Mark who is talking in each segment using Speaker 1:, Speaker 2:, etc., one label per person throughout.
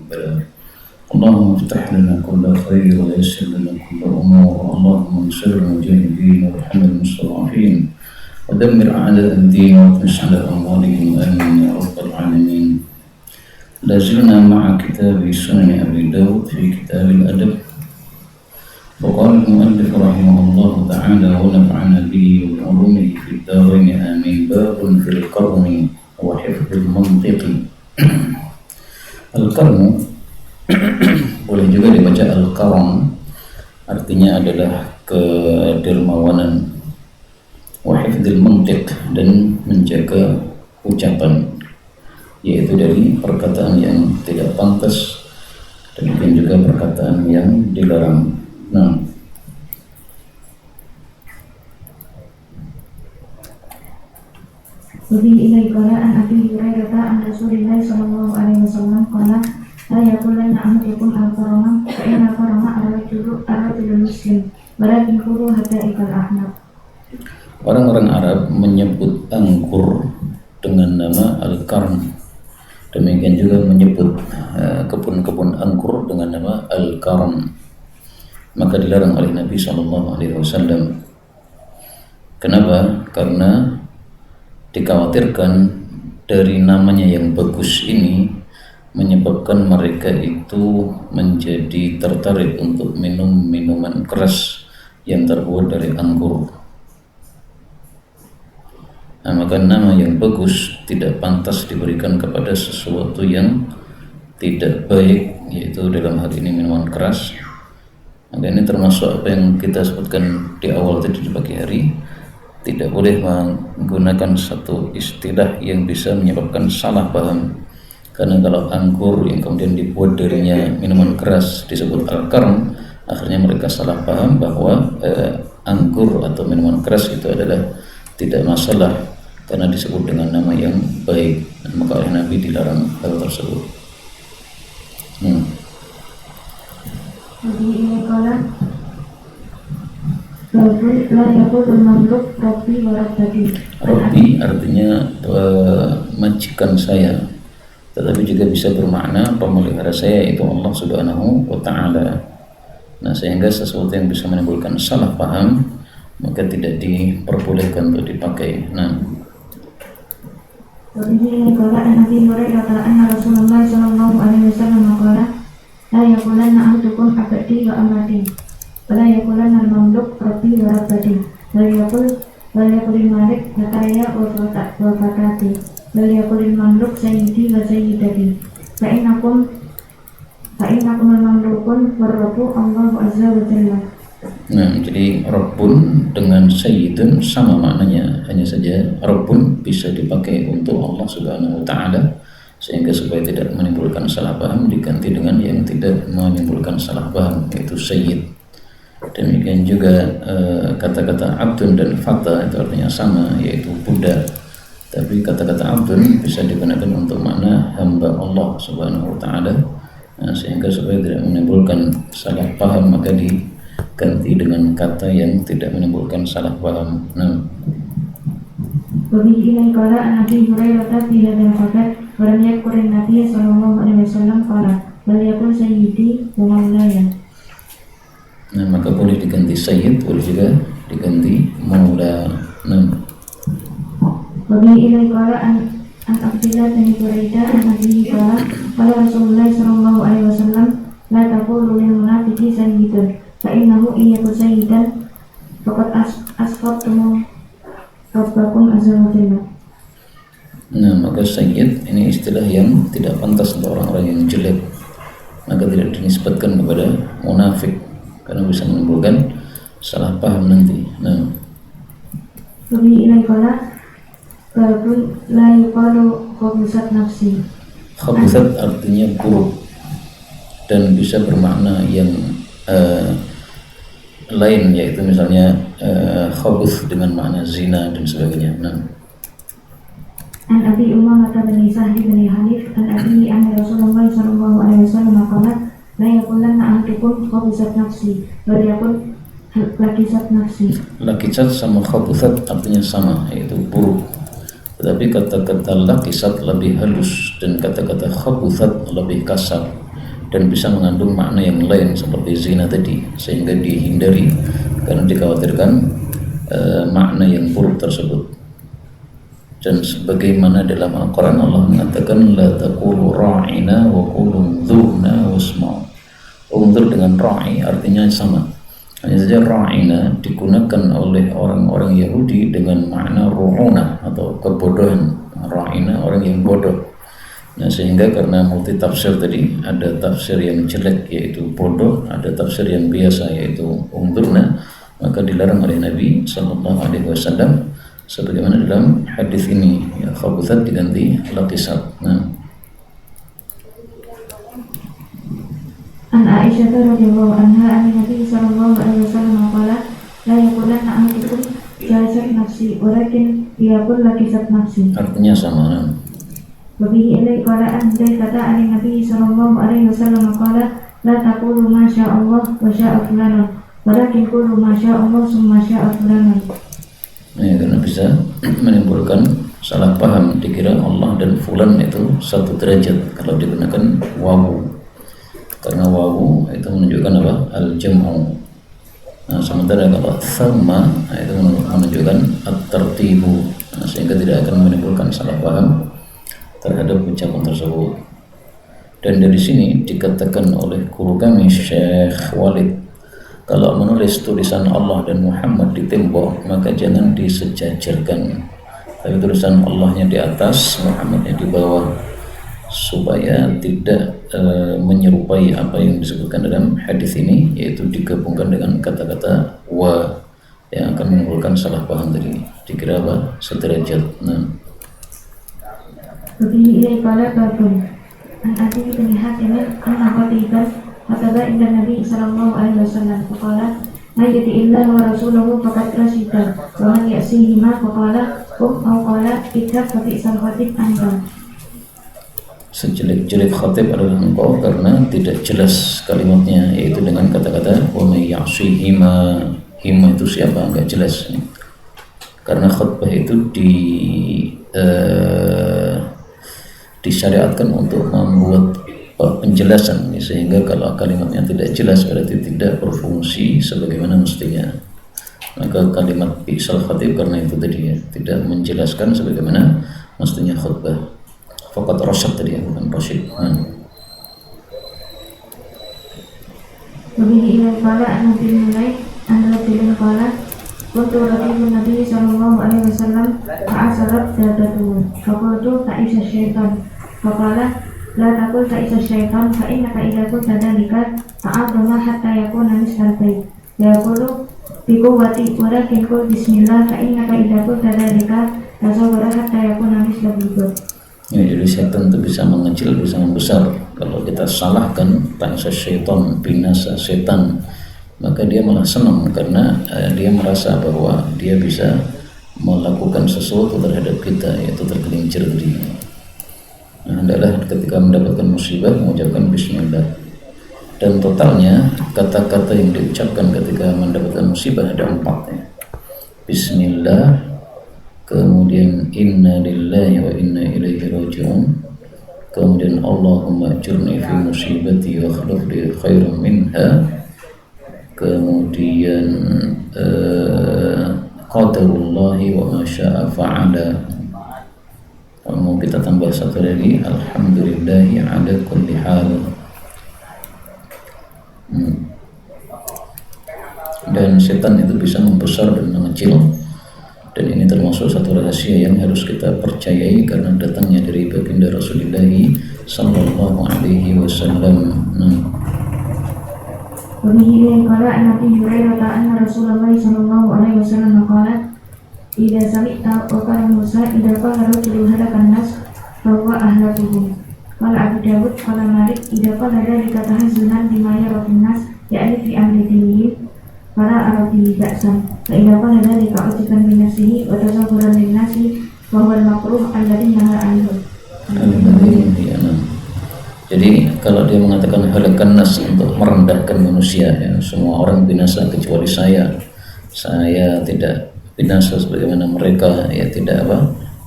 Speaker 1: البلاء. اللهم افتح لنا كل خير ويسر لنا كل أمور. اللهم انصر المجاهدين وارحم المستضعفين ودمر أعداء الدين واطمس على أموالهم آمين يا رب العالمين. لازلنا مع كتاب سنن أبي داود في كتاب الأدب. وقال المؤلف رحمه الله تعالى ونفعنا به وبعلومه في الدارين آمين. باب في القرن وحفظ المنطق. Al-qarn boleh juga dibaca al-qarn, artinya adalah kedermawanan, wa hifdzil mantiq, dan menjaga ucapan, yaitu dari perkataan yang tidak pantas, demikian juga perkataan yang dilarang. Nah,
Speaker 2: Wabi ilai qala an Abi Hurairah an Rasulillah sallallahu alaihi wasallam qala la yaqulanna ahadukum al-qarama fa inna al-qarama ar-rajulu muslim walakin qulu hadaikal ahnaf.
Speaker 1: Orang-orang Arab menyebut anggur dengan nama al-qarn. Demikian juga menyebut kebun-kebun anggur dengan nama al-qarn. Maka dilarang oleh Nabi sallallahu alaihi wasallam. Kenapa? Karena dikhawatirkan dari namanya yang bagus ini menyebabkan mereka itu menjadi tertarik untuk minum minuman keras yang terbuat dari anggur. Nah, maka nama yang bagus tidak pantas diberikan kepada sesuatu yang tidak baik, yaitu dalam hal ini minuman keras. Maka ini termasuk apa yang kita sebutkan di awal tadi di pagi hari. Tidak boleh menggunakan satu istilah yang bisa menyebabkan salah paham. Karena kalau anggur yang kemudian dibuat darinya minuman keras disebut al-qarn, akhirnya mereka salah paham bahwa anggur atau minuman keras itu adalah tidak masalah karena disebut dengan nama yang baik. Dan maka oleh Nabi dilarang hal tersebut.
Speaker 2: Wabi ilai qala la yaqul mamluk rabbi wa rabbati.
Speaker 1: Rabbi artinya majikan saya, tetapi juga bisa bermakna pemelihara saya, yaitu Allah Subhanahu wa Ta'ala. Nah, sehingga sesuatu yang bisa menimbulkan salah paham maka tidak diperbolehkan untuk dipakai. Nah,
Speaker 2: Wabihi qala an Abi Hurairah anna Rasulullah sallallahu alaihi wasallam qala la yaqulanna ahadukum abdi wa amati wala yaqulanna al-mamluk rabbi wa rabbati wal yaqulil malik zakaya wa fatati wal yaqulil mamluk sayyidi wa sayyidati fa innakum al-mamlukun wa rabbu Allahu azza wa jalla.
Speaker 1: Nah, jadi Rabbun dengan Sayyidun sama maknanya, hanya saja Rabbun bisa dipakai untuk Allah Subhanahu wa Ta'ala, sehingga supaya tidak menimbulkan salah paham diganti dengan yang tidak menimbulkan salah paham, yaitu Sayyid. Demikian juga kata-kata abdun dan fata itu artinya sama, yaitu budak. Tapi kata-kata abdun bisa digunakan untuk makna hamba Allah Subhanahu wa Ta'ala. Nah, sehingga supaya tidak menimbulkan salah paham maka diganti dengan kata yang tidak menimbulkan salah paham. Nah,
Speaker 2: Wabihi ilai qala an Abi Hurairah fi hadzal khabar wa lam yadhkur Nabi sallallahu alaihi wasallam qala bal yaqul sayyidi wa maulaya.
Speaker 1: nah, maka boleh diganti Sayyid, boleh juga diganti Maula. Nah,
Speaker 2: Wabihi ilai qala an Abdillah bin Buraidah an Abi qala qala Rasulullah sallallahu alaihi wasallam la taqulu lil munafiqi sayyidun fa innahu iyyakum sayyidan faqad asqatum rabbakum azza wa jalla.
Speaker 1: nah, maka Sayyid ini istilah yang tidak pantas untuk orang-orang yang jelek, maka tidak dinisbatkan kepada munafik karena bisa menimbulkan salah paham nanti. Nah,
Speaker 2: Wabihi ilai qala babun la yuqalu khabusat nafsi.
Speaker 1: khabuthat artinya buruk dan bisa bermakna yang lain, yaitu misalnya khabuth dengan makna zina dan sebagainya. Nah,
Speaker 2: An Abi Umamah bin Sahli bin Hanif an Abi an Rasulullah sallallahu alaihi wasallam qala la yaqulanna ahadukum khabusat nafsi wa yaqul lakisat nafsi.
Speaker 1: lakisat sama khabuthat artinya sama, yaitu buruk. Tetapi kata-kata lakisat lebih halus dan kata-kata khabuthat lebih kasar. dan bisa mengandung makna yang lain seperti zina tadi, sehingga dihindari karena dikhawatirkan makna yang buruk tersebut. Dan sebagaimana dalam Al-Quran Allah mengatakan la taqulu ra'ina wa qulu dhurna wasma'u. Unzur dengan ra'i artinya sama, hanya saja ra'ina digunakan oleh orang-orang Yahudi dengan makna ru'una atau kebodohan. Ra'ina orang yang bodoh. Nah, sehingga karena multi tafsir tadi, ada tafsir yang jelek yaitu bodoh, ada tafsir yang biasa yaitu unzurna, maka dilarang oleh Nabi sallallahu alaihi wasallam sebagaimana dalam hadis ini, ya khabuthat diganti laqisat. Nah,
Speaker 2: An Aisyah radhiyallahu anha an Nabi sallallahu alaihi wasallam qala la yaqulanna ahadukum jalasat nafsi walakin yaqul laqisat nafsi.
Speaker 1: artinya sama. Nah.
Speaker 2: Wa bihi ilai qala an kata an Nabi sallallahu alaihi wasallam qala la taqulu ma syaa Allah wa syaa fulan walakin qulu ma syaa Allah summa syaa fulan.
Speaker 1: Nah, karena bisa menimbulkan salah paham, dikira Allah dan fulan itu satu derajat kalau digunakan wawu, karena wawu itu menunjukkan apa? Al-jam'u. Nah, sementara kalau thamma itu menunjukkan at-tartibu, nah, sehingga tidak akan menimbulkan salah paham terhadap ucapan tersebut. Dan dari sini dikatakan oleh guru kami Syekh Walid, kalau menulis tulisan Allah dan Muhammad di tembok maka jangan disejajarkan, tapi tulisan Allahnya di atas, Muhammadnya di bawah, supaya tidak menyerupai apa yang disebutkan dalam hadis ini, yaitu digabungkan dengan kata-kata wa yang akan menimbulkan salah paham tadi, dikira apa? Sederajat. Nah,
Speaker 2: Lebih ilai qala babun an Adi bin Hatim an Qatiban Fataba inda Nabi sallallahu alaihi wasallam faqala may yati illa wa rasuluhu faqad rasyida wa man ya'sihima faqala aw qala idhab fa bi'sal khatib anta.
Speaker 1: sejelek-jelek khatib adalah engkau karena tidak jelas kalimatnya, yaitu dengan kata-kata wa may ya'sihima. Hima itu siapa? Enggak jelas. Karena khutbah itu disyariatkan untuk membuat penjelasan, sehingga kalau kalimatnya tidak jelas berarti tidak berfungsi sebagaimana mestinya. Maka kalimat bi'sal khatib karena itu tadi ya, tidak menjelaskan sebagaimana mestinya khutbah. Faqat rasyad tadi ya, bukan rasyid.
Speaker 2: Lebih ilai qala an Nabi mulai an rajulin qala kuntu rajulun Nabi sallallahu alaihi wasallam fa'asarat dadatuhu faqultu ta'isa syaitan faqala la taqul ta'isa syaitan fa innaka idza qulta dzalika fa'adama hatta yakuna misal bayt yaqulu bi quwwati walakin qul bismillah fa innaka idza qulta dzalika tasawwara hatta yakuna misal bayt.
Speaker 1: Ya, jadi setan itu bisa mengecil, bisa membesar. Kalau kita salahkan ta'isa syaitan, binasa setan, maka dia malah senang karena dia merasa bahwa dia bisa melakukan sesuatu terhadap kita, yaitu tergelincir tadi. Nah, adalah ketika mendapatkan musibah mengucapkan bismillah. Dan totalnya kata-kata yang diucapkan ketika mendapatkan musibah ada 4 ya. Bismillah, kemudian inna lillahi wa inna ilaihi raji'un, kemudian Allahumma ajurni fi musibati wa akhlif li khairan minha, kemudian qadarullahi wa ma syaa fa'ala. Mau kita tambah satu lagi, alhamdulillahi ala kulli hal. Dan setan itu bisa membesar dan mengecil, dan ini termasuk satu rahasia yang harus kita percayai karena datangnya dari baginda Rasulullah sallallahu alaihi wasallam.
Speaker 2: Wabihi qala an Abi Hurairah anna Rasulullah sallallahu alaihi wasallam qala idza sami'ta qala Musa idza qala rajulun halakan nas fa huwa ahlakuhum. Qala Abu Dawud qala Malik idza qala dzalika tahazzunan bima yara nas ya'ni fi amri dinihi fala arabi ba'san fa idza qala dzalika ujiban min nafsihi wa tasawwuran lin nasi wa huwa al-makruh alladhi nahaa anhu.
Speaker 1: Jadi kalau dia mengatakan halakan nas untuk merendahkan manusia, ya, semua orang binasa kecuali saya tidak binasa sebagaimana mereka, ya tidak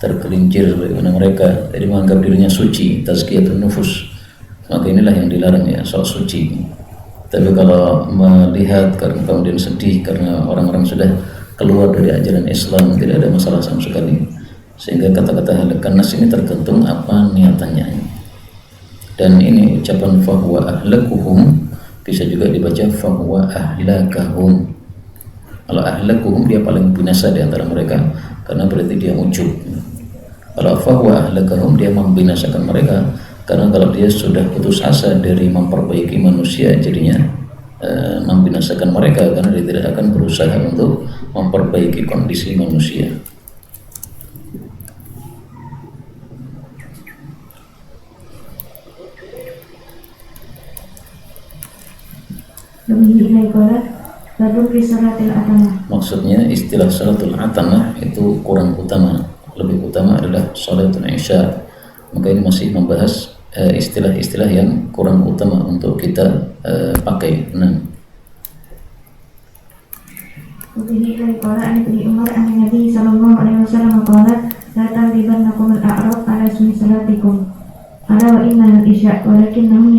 Speaker 1: tergelincir sebagaimana mereka. Jadi menganggap dirinya suci, tazkiyatun nufus. maka inilah yang dilarang ya, sok suci. Tapi kalau melihat karena kemudian sedih karena orang-orang sudah keluar dari ajaran Islam, tidak ada masalah sama sekali. Sehingga kata-kata halakan nas ini tergantung apa niatannya. Dan ini ucapan fahuwa ahlakuhum bisa juga dibaca fahuwa ahlakahum. Kalau ahlakuhum dia paling binasa di antara mereka, karena berarti dia ujub. Kalau fahuwa ahlakahum dia membinasakan mereka, karena kalau dia sudah putus asa dari memperbaiki manusia, jadinya membinasakan mereka, karena dia tidak akan berusaha untuk memperbaiki kondisi manusia. Maksudnya istilah salatul atamah itu kurang utama, lebih utama adalah salatul isya. Maka ini masih membahas istilah-istilah yang kurang utama untuk kita pakai.
Speaker 2: Wabihi qala an Ibnu Umar an Nabi sallallahu alaihi wasallam qala la taghlibannakum al-a'rab ala ismi salatikum ala wa inna al-isya walakinnahum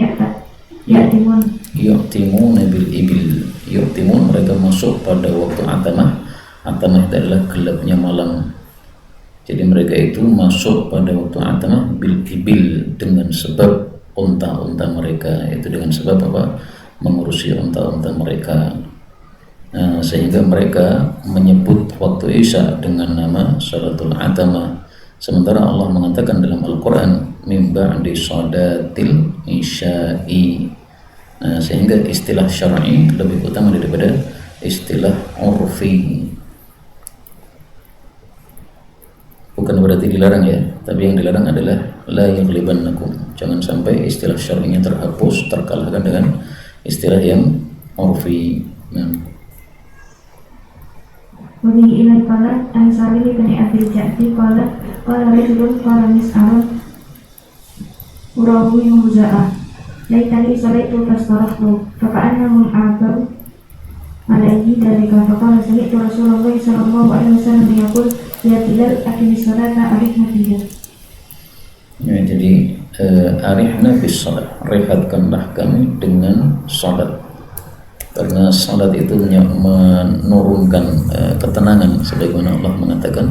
Speaker 2: ya'timun
Speaker 1: bil ibil. Yu'timun mereka masuk pada waktu atamah. Atamah itu adalah gelapnya malam. Jadi mereka itu masuk pada waktu atamah bil ibil dengan sebab unta-unta mereka, itu dengan sebab apa? Mengurusi unta-unta mereka. Nah, sehingga mereka menyebut waktu Isya dengan nama salatul atamah. Sementara Allah mengatakan dalam Al-Quran min ba'di sholatil isya'i. Nah, sehingga istilah syar'i lebih utama daripada istilah urfi. Bukan berarti dilarang ya, tapi yang dilarang adalah la yaghlibannakum. Jangan sampai istilah syar'inya terhapus, terkalahkan dengan istilah yang urfi.
Speaker 2: Wabihi ilai qala an Salim bin Abi Ja'di qala rajulun qala mis'arun urahu muza'ah laitani salaitu fastarahtu faka'anna mun'abam alaihi dalika faqala sami'tu Rasulullah sallallahu alaihi wasallam yaqul ya Bilal aqimis salata arihna biha.
Speaker 1: Ya, jadi arihna bis salat, rehatkanlah kami dengan salat. Karena salat itu menurunkan ketenangan, sebagaimana Allah mengatakan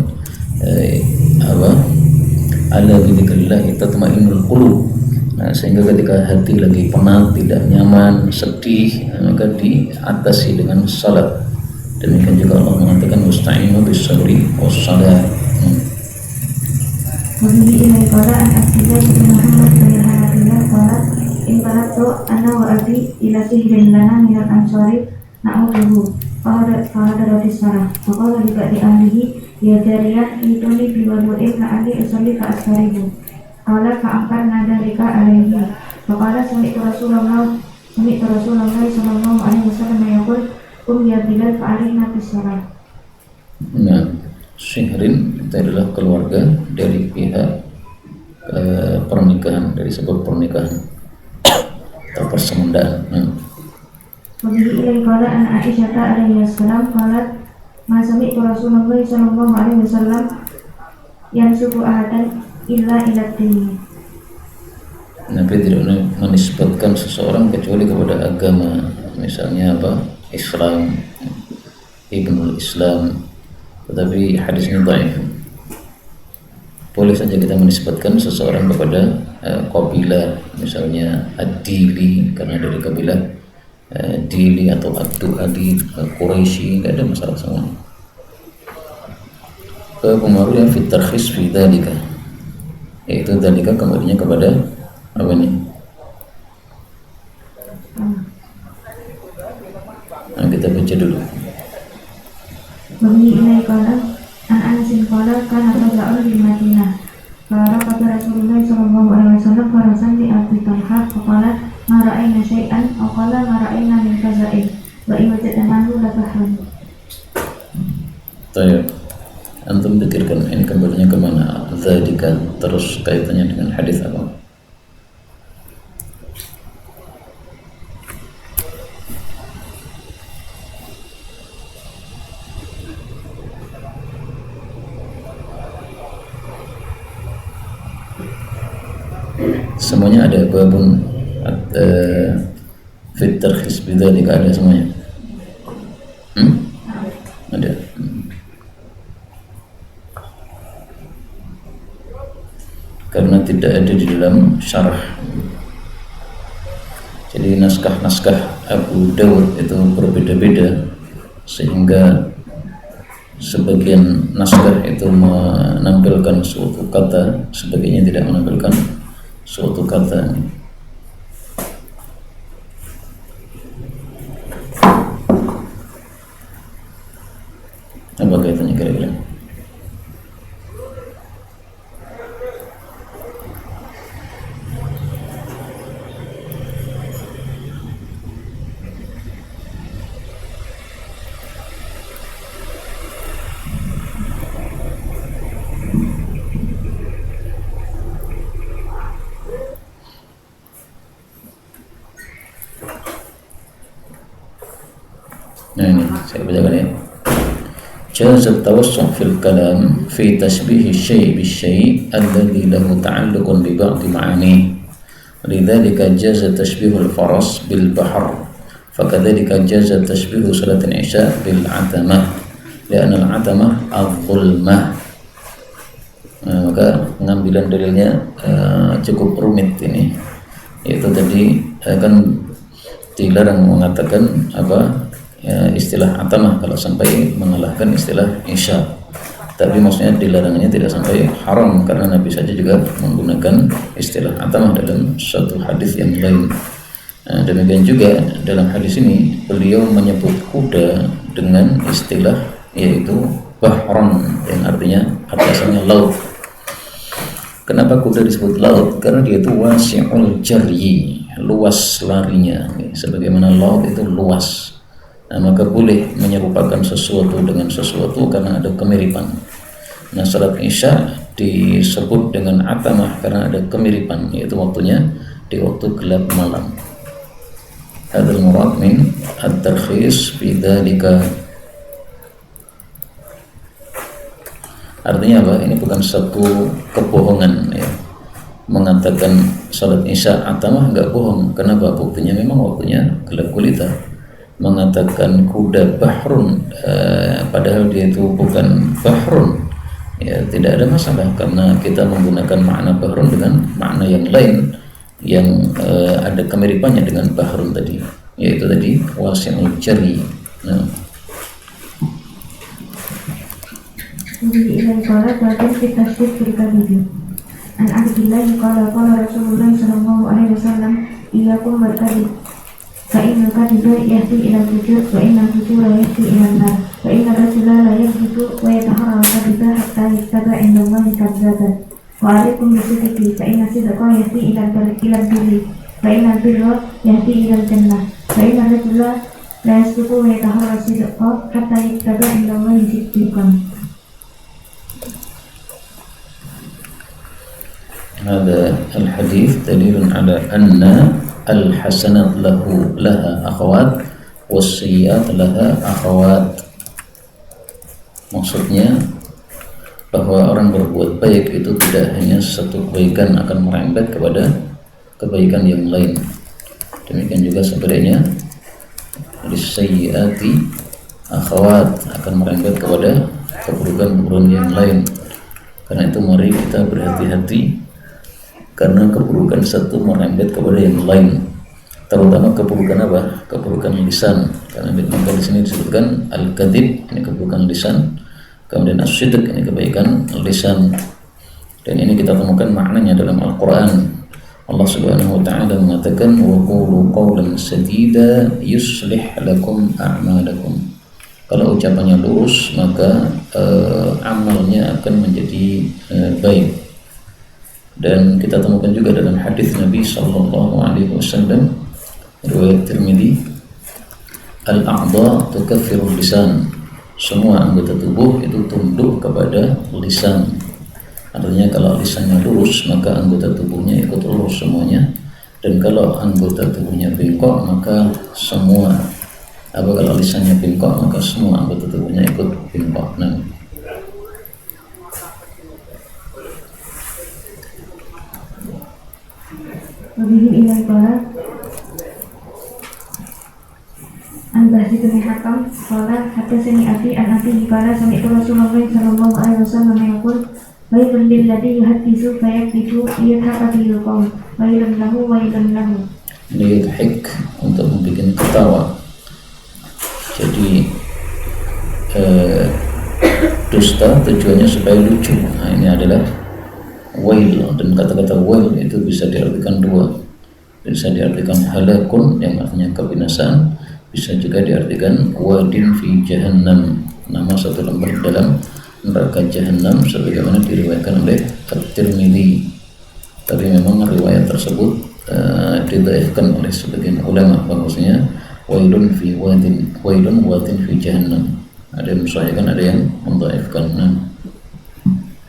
Speaker 1: ala bidzikrillah tatma'innul qulub. Nah, sehingga ketika hati lagi penat, tidak nyaman, sedih, maka diatasi dengan salat. Demikian juga Allah mengatakan wasta'inu bis-sabri was-salat.
Speaker 2: Wabihi ilai qala an Abdullah bin Muhammad bin Hanabiyah qala in qara'tu ana wa abi ila sihrin lana minal ansari na'uduhu qala radis sarah faqala li ba'di ahlihi ya jariyah ituni biwadu'in la'ali usalli fa asfarihu qala fa'amkarna dalika alaihi faqala sami'tu Rasulullah sallallahu alaihi wasallam yaqul ya Bilal fa'alihna bis-salah.
Speaker 1: Nah, sihrin itu adalah keluarga dari pihak pernikahan, dari sebab pernikahan atau persemendaan.
Speaker 2: Wabihi ilai qala an Aisyah alaihi wassalam qalat ma sami'tu Rasulullah sallallahu alaihi wasallam yansubu ahadan illa ila dini.
Speaker 1: Nabi tidak menisbatkan seseorang kecuali kepada agama, misalnya apa? Islam, Ibnul Islam. Tetapi hadis ini dhaif. Boleh saja kita menisbatkan seseorang kepada kabilah, misalnya Ad-Dili karena dari kabilah Dili atau Abdu Adi Quraisy, tidak ada masalah sama. Kemudian yang fit tarkhis fi dzalika, yaitu dzalika kembalinya kepada apa ini? Nah, kita baca dulu.
Speaker 2: Wabihi ilai qala an Anasin qala kana rajulun di Madinah faqala Rasulullah sallallahu alaihi wasallam farasan li Abi Talha faqala ma ra'ayna syai'an aw qala ma ra'ayna min kaza'in wa iwajadnahu la fahran.
Speaker 1: Baik. Antum pikirkan ini kembalinya kemana? Dzalika, terus kaitannya dengan hadis apa? Semuanya ada babun fit tarkhis bidzalika ada semuanya? Ada. Karena tidak ada di dalam syarah. Jadi naskah-naskah Abu Dawud itu berbeda-beda, sehingga sebagian naskah itu menampilkan suatu kata, sebagainya tidak menampilkan suatu kata. Apa kaitannya kira-kira? Nah ini saya bacakan ya. جاز التوسع في الكلام في تشبيه الشيء بالشيء الذي له تعلق ببعض معانيه، لذلك جاز تشبيه الفرس بالبحر، فكذلك جاز تشبيه صلاة العشاء بالعتمة لأن العتمة الظلمة. Maka pengambilan dalilnya cukup rumit ini, yaitu tadi kan dilarang mengatakan istilah atamah kalau sampai mengalahkan istilah isya, tapi maksudnya dilarangnya tidak sampai haram karena Nabi saja juga menggunakan istilah atamah dalam satu hadis yang lain. Demikian juga dalam hadis ini beliau menyebut kuda dengan istilah yaitu bahron, yang artinya asalnya laut. Kenapa kuda disebut laut? Karena dia itu wasi'ul jaryi, luas larinya, sebagaimana laut itu luas. Nah, maka boleh menyerupakan sesuatu dengan sesuatu karena ada kemiripan. Nah, salat isya disebut dengan atamah karena ada kemiripan, yaitu waktunya di waktu gelap malam. Hadzal murad min at-tarkhis fi dzalika. Artinya apa? Ini bukan satu kebohongan ya. Mengatakan salat isya atamah enggak bohong. Kenapa? Buktinya memang waktunya gelap gulita. Mengatakan kuda bahrun padahal dia itu bukan bahrun, ya tidak ada masalah karena kita menggunakan makna bahrun dengan makna yang lain yang ada kemiripannya dengan bahrun tadi, yaitu tadi wasi'ul jari. Nah,
Speaker 2: Ini qala bagian kita syukur kabidi. An Abdullah qala Rasulullah sallallahu alaihi wasallam iyyakum berkadi. فإن الكذب يهدي إلى الفجور وإن الفجور يهدي إلى النار وإن الرجل لا يكذب ويتحرى الكذب حتى يكتب عند الله كذابا وعليكم بالصدق فإن الصدق يهدي إلى البر فإن البر يهدي إلى الجنة فإن الرجل لا يصدق ويتحرى الصدق حتى يكتب عند الله صديقا.
Speaker 1: هذا الحديث دليل على أن al-hasanat laha akhawat was-sayyi'at laha akhawat. Maksudnya bahwa orang berbuat baik itu tidak hanya satu kebaikan akan merembet kepada kebaikan yang lain. Demikian juga sebaliknya lis-sayyi'ati akhawat akan merembet kepada keburukan-keburukan yang lain. Karena itu mari kita berhati-hati karena keburukan satu merembet kepada yang lain, terutama keburukan apa? Keburukan lisan. Karena di sini disebutkan al-kadzib, ini keburukan lisan, kemudian as-sidq, ini kebaikan lisan. Dan ini kita temukan maknanya dalam Al-Quran. Allah Subhanahu wa Ta'ala mengatakan wa qulu qawlan sadida yuslih lakum a'malakum. Kalau ucapannya lurus maka amalnya akan menjadi baik. Dan kita temukan juga dalam hadis Nabi sallallahu alaihi wasallam riwayat Tirmidzi, al-a'dha tukaffirul lisan. Semua anggota tubuh itu tunduk kepada lisan. Artinya kalau lisannya lurus maka anggota tubuhnya ikut lurus semuanya, dan kalau anggota tubuhnya bengkok maka semua kalau lisannya bengkok maka semua anggota tubuhnya ikut bengkok. Nah,
Speaker 2: Wabihi ilai qala An Bahri bin Hakam qala hadatsani abi an abi qala sami'tu Rasulullah sallallahu alaihi wasallam yaqul wailun lil ladzi yuhadditsu fayakdibu yataqabil qaum wailun lahu.
Speaker 1: Liyadhik, untuk membuat ketawa. Jadi dusta tujuannya supaya lucu. Nah, ini adalah wail, dan kata-kata wail itu bisa diartikan dua. Bisa diartikan halakun yang artinya kebinasaan, bisa juga diartikan wadin fi jahannam, nama satu lembar dalam neraka jahannam, sebagaimana diriwayatkan oleh At-Tirmidzi. Tapi memang riwayat tersebut didhaifkan oleh sebagian ulama, bahwasanya wailun wadin fi jahannam. Ada yang mensahihkan, ada yang mendhaifkan.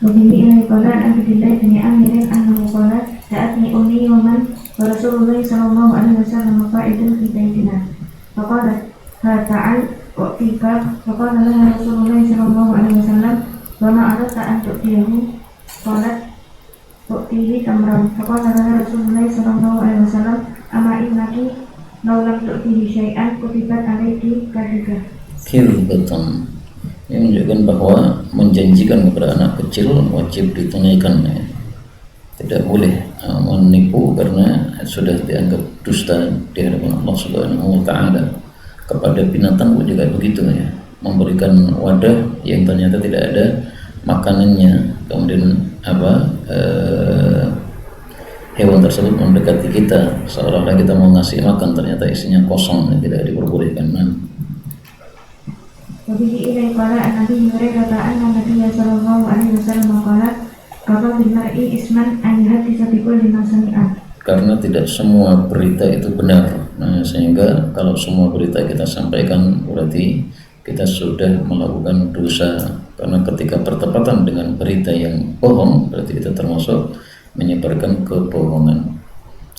Speaker 2: Wabihi ilai qala an Abdillah bin Amir annahu qala sa'atni ummi yawman wa Rasulullah sallallahu alaihi wasallam qa'idun fi baitina faqala ta'al u'tika faqala laha Rasulullah sallallahu alaihi wasallam wa ma aradta an tu'tiyahu qalat u'tihi tamran faqala laha Rasulullah sallallahu alaihi wasallam ama innaki law lam tu'tihi syai'an kutibat alayki kadhika.
Speaker 1: Kirbatan, ini menunjukkan bahwa menjanjikan kepada anak kecil wajib ditunaikan, ya. Tidak boleh menipu, karena sudah dianggap dusta di hadapan Allah Subhanahu wa Ta'ala. Kepada binatang pun juga begitu, ya. Memberikan wadah yang ternyata tidak ada makanannya, kemudian hewan tersebut mendekati kita seolah-olah kita mau ngasih makan, ternyata isinya kosong, tidak diperbolehkan.
Speaker 2: Wabihi ilai qala an Abi Hurairah anna Nabiyya sallallahu alaihi wasallam qala kafa bil mar'i isman an yuhaddisa bi kulli ma sami'a.
Speaker 1: Karena tidak semua berita itu benar. Nah, sehingga kalau semua berita kita sampaikan, berarti kita sudah melakukan dosa. Karena ketika bertepatan dengan berita yang bohong, berarti kita termasuk menyebarkan kebohongan.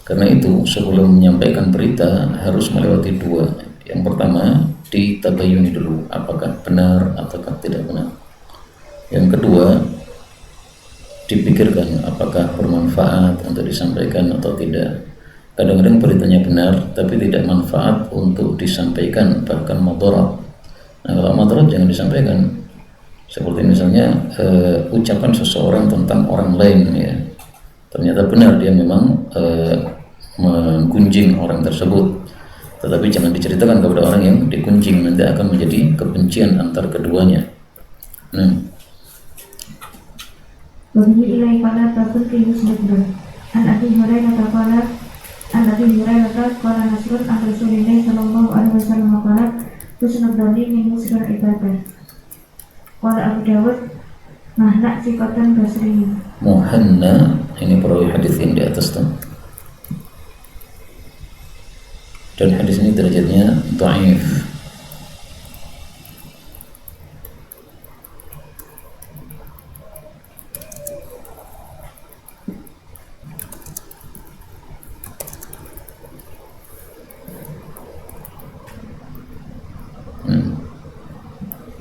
Speaker 1: Karena itu sebelum menyampaikan berita harus melewati dua. Yang pertama, ditabayuni dulu apakah benar ataukah tidak benar. Yang kedua, dipikirkan apakah bermanfaat untuk disampaikan atau tidak. Kadang-kadang beritanya benar tapi tidak manfaat untuk disampaikan, bahkan mudarat. Nah, kalau mudarat jangan disampaikan. Seperti misalnya ucapan seseorang tentang orang lain, ya. Ternyata benar dia memang menggunjing orang tersebut, tetapi jangan diceritakan kepada orang yang digunjing, nanti akan menjadi kebencian antar keduanya.
Speaker 2: Wabihi ilai qala tabun fi musnadun an Abi Hurairah qala nasrun an Rasulillah sallallahu alaihi wasallam qala tusnadani min musnad ibadah. Qala Abu Dawud mahna sikatan basri.
Speaker 1: Muhanna, ini perawi hadis yang di atas tuh. Dan hadis ini derajatnya dhaif.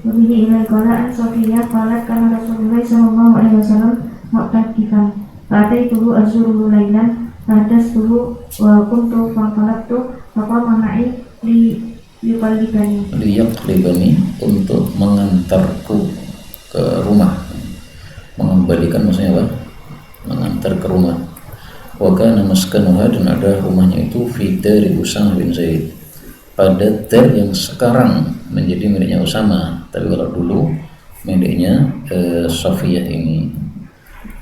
Speaker 2: Wabihi ilai qala an Sofiyah qalat kana Rasulullah sallallahu alaihi wasallam mu'takifan fa'ataituhu azuru lailan fahadastuhu wa kuntu faqalabtu faqama ma'i
Speaker 1: liyaqlibani, untuk mengantarku ke rumah. Mengembalikan maksudnya apa? Mengantar ke rumah. Wa kana maskanuha, dan ada rumahnya itu fi dari Usamah bin Zaid, pada dar yang sekarang menjadi miliknya Usamah, tapi kalau dulu miliknya Sofiyah ini.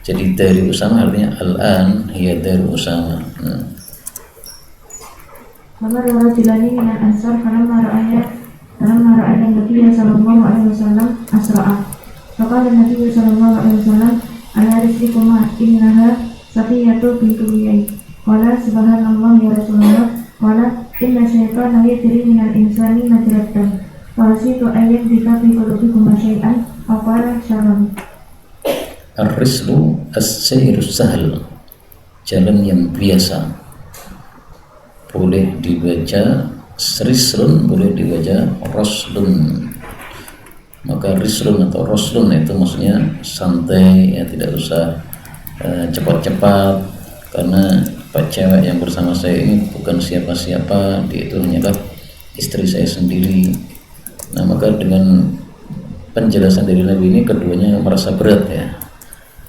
Speaker 1: Jadi dari Usamah artinya al-an hiya dari Usamah.
Speaker 2: Maka rajulani min al-ansar falamma ra'aya Nabi sallallahu alaihi wasallam asra'a. Faqala Nabi sallallahu alaihi wasallam ala rizqikuma innaha Safiyatu bintu Huyai. Qala subhanallah ya Rasulullah. Qala inna syaitana yajri min al-insani majratan. Fasitu ayat bika fi qulubikum syai'an aw qala syarran.
Speaker 1: Ar-rislu as-sayrus sahal, jalan yang biasa. Boleh dibaca rislun, boleh dibaca roslun. Maka rislun atau roslun itu maksudnya santai, ya, tidak usah cepat-cepat, karena Pak cewek yang bersama saya ini bukan siapa-siapa, dia itu hanyalah istri saya sendiri. Nah, maka dengan penjelasan dari Nabi ini keduanya merasa berat ya.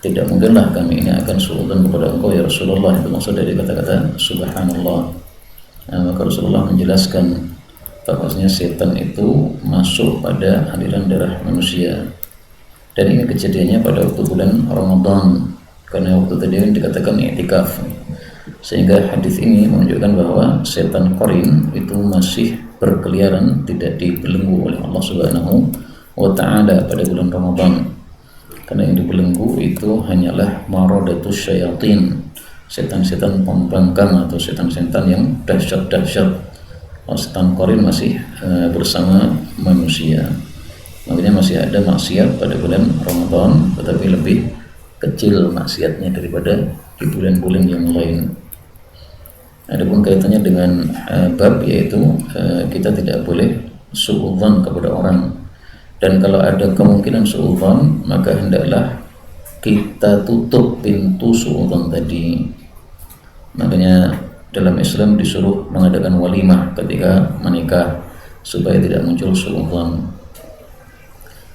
Speaker 1: Tidak mungkinlah kami ini akan suudzon kepada engkau ya Rasulullah. Itu maksud dari kata-kata subhanallah. Nah, maka Rasulullah menjelaskan bahwasanya setan itu masuk pada aliran darah manusia. Dan ini kejadiannya pada waktu bulan Ramadan, karena waktu tadi yang dikatakan i'tikaf. Sehingga hadis ini menunjukkan bahwa setan qarin itu masih berkeliaran, tidak dibelenggu oleh Allah Subhanahu wa ta'ala pada bulan Ramadan. Karena yang dibelenggu itu hanyalah maradatus syayatin, setan-setan pembangkang atau setan-setan yang dahsyat-dahsyat. Setan qarin masih bersama manusia. Makanya masih ada maksiat pada bulan Ramadan, tetapi lebih kecil maksiatnya daripada di bulan-bulan yang lain. Adapun kaitannya dengan bab, yaitu kita tidak boleh suudzon kepada orang. Dan kalau ada kemungkinan suudzon, maka hendaklah kita tutup pintu suudzon tadi. Makanya dalam Islam disuruh mengadakan walimah ketika menikah supaya tidak muncul suudzon.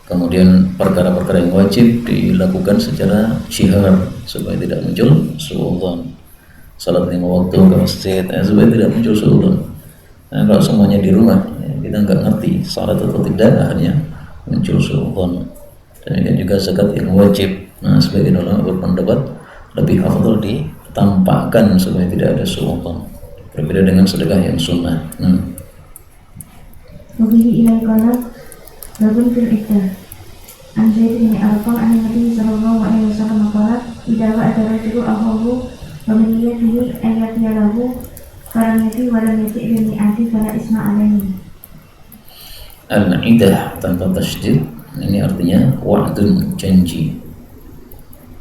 Speaker 1: Kemudian perkara-perkara yang wajib dilakukan secara jihar supaya tidak muncul suudzon. Salat 5 waktu ke masjid supaya tidak muncul suudzon. Nah, kalau semuanya di rumah ya, kita nggak ngerti salat atau tidak, akhirnya muncul suudzon. Dan juga zakat yang wajib. Nah, sebagian ulama berpendapat lebih afdal ditampakkan supaya tidak ada suudzon. Berbeda dengan sedekah yang sunnah.
Speaker 2: Wabihi ilai qala babun fil iddah. An Zaid bin Arqam an Nabi sallallahu alaihi wasallam qala idza wa'ada rajulu akhahu wa min yadihi an yatiyalahu falam yati wa lam yati bi mi'ati fala isma alaihi.
Speaker 1: Al-iddah tanpa tasydid ini artinya wa'dun, janji.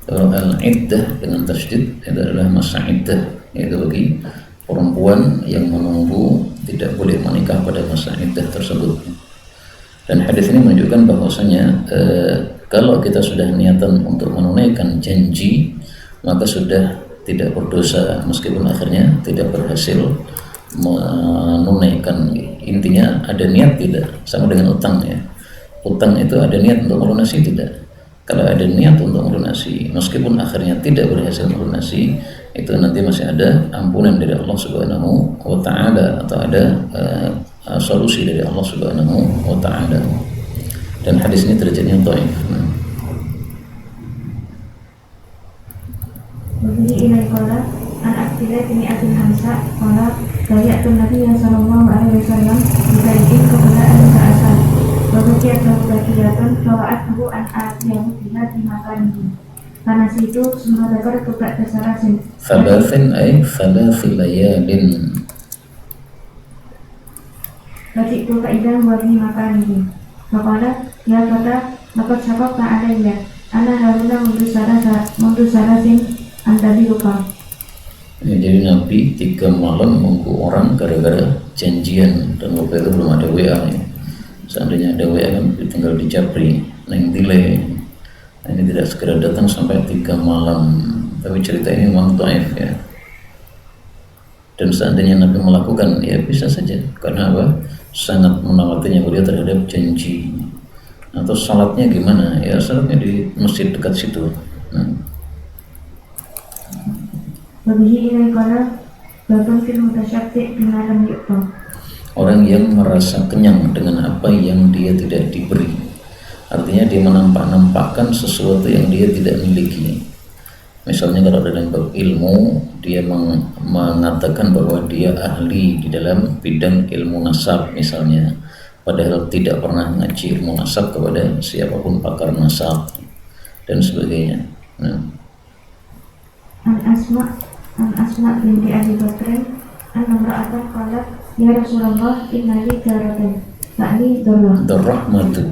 Speaker 1: Kalau al-iddah dengan tasydid itu adalah masa iddah, yaitu bagi perempuan yang menunggu tidak boleh menikah pada masa iddah tersebut. Dan hadis ini menunjukkan bahwasanya kalau kita sudah niatan untuk menunaikan janji, maka sudah tidak berdosa meskipun akhirnya tidak berhasil menunaikan. Intinya ada niat, tidak sama dengan utang ya. Utang itu ada niat untuk melunasi, tidak. Kalau ada niat untuk melunasi meskipun akhirnya tidak berhasil melunasi, itu nanti masih ada ampunan dari Allah Subhanahu wa ta'ala, atau ada solusi dari Allah Subhanahu wa ta'ala. Dan hadis ini derajatnya dhaif.
Speaker 2: Wabihi ilai qala an Abdillah bin Abi Hamzah qala bayatun Nabi sallallahu alaihi wasallam bidaikin qabla an ta'asal wa bakiyat lahu bakiyatun fawa'athu an atiyahu biha di makanihi. Karena situ semua dakar tukak kesarasin
Speaker 1: Thalathin ay thalathi layalin.
Speaker 2: Batik tu kaidah wagi makanihi. Maqala ya kata maka sabab tak ada ya. Ana haruna mundu sarasin antadi lupa.
Speaker 1: Ya, jadi Nabi 3 malam menunggu orang gara-gara janjian, dan waktu itu belum ada WA ya. Seandainya ada WA kan tinggal dijapri neng delay. Nah, ini tidak segera datang sampai 3 malam. Tapi cerita ini memang dhaif ya. Dan seandainya Nabi melakukan, ya bisa saja. Karena apa? Sangat menawatinya beliau terhadap janji. Atau salatnya gimana? Ya salatnya di masjid dekat situ.
Speaker 2: Wabihi ilai qala babun fil mutasyabbi' bima lam yu'ta.
Speaker 1: Orang yang merasa kenyang dengan apa yang dia tidak diberi. Artinya dia menampak-nampakkan sesuatu yang dia tidak miliki. Misalnya kalau dalam bab ilmu, dia mengatakan bahwa dia ahli di dalam bidang ilmu nasab misalnya, padahal tidak pernah ngaji ilmu nasab kepada siapapun pakar nasab dan sebagainya.
Speaker 2: An Asma binti Abi Bakrin an imra'atan qalat ya Rasulullah inna li jaratan ta'li
Speaker 1: Darrahmatu.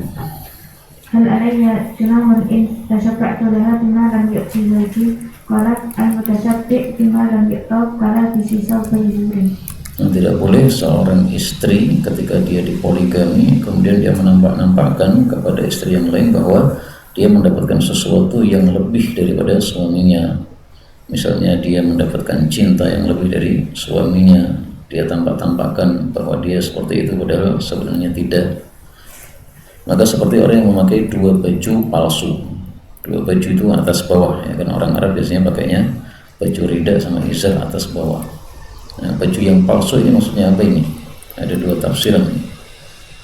Speaker 2: hal alayya junahun in tashabba'tu laha bima lam yu'ti zawji qalat al-mutashabbi' bima lam yu'ta qala bisisa bayzurin.
Speaker 1: Tidak boleh seorang istri ketika dia dipoligami kemudian dia menampak-nampakkan kepada istri yang lain bahwa dia mendapatkan sesuatu yang lebih daripada suaminya. Misalnya dia mendapatkan cinta yang lebih dari suaminya, dia tampak-tampakkan bahwa dia seperti itu padahal sebenarnya tidak. Maka seperti orang yang memakai dua baju palsu. Dua baju itu atas bawah ya, kan orang Arab biasanya pakainya baju rida sama izar atas bawah. Nah, baju yang palsu ini maksudnya apa ini? Ada dua tafsiran.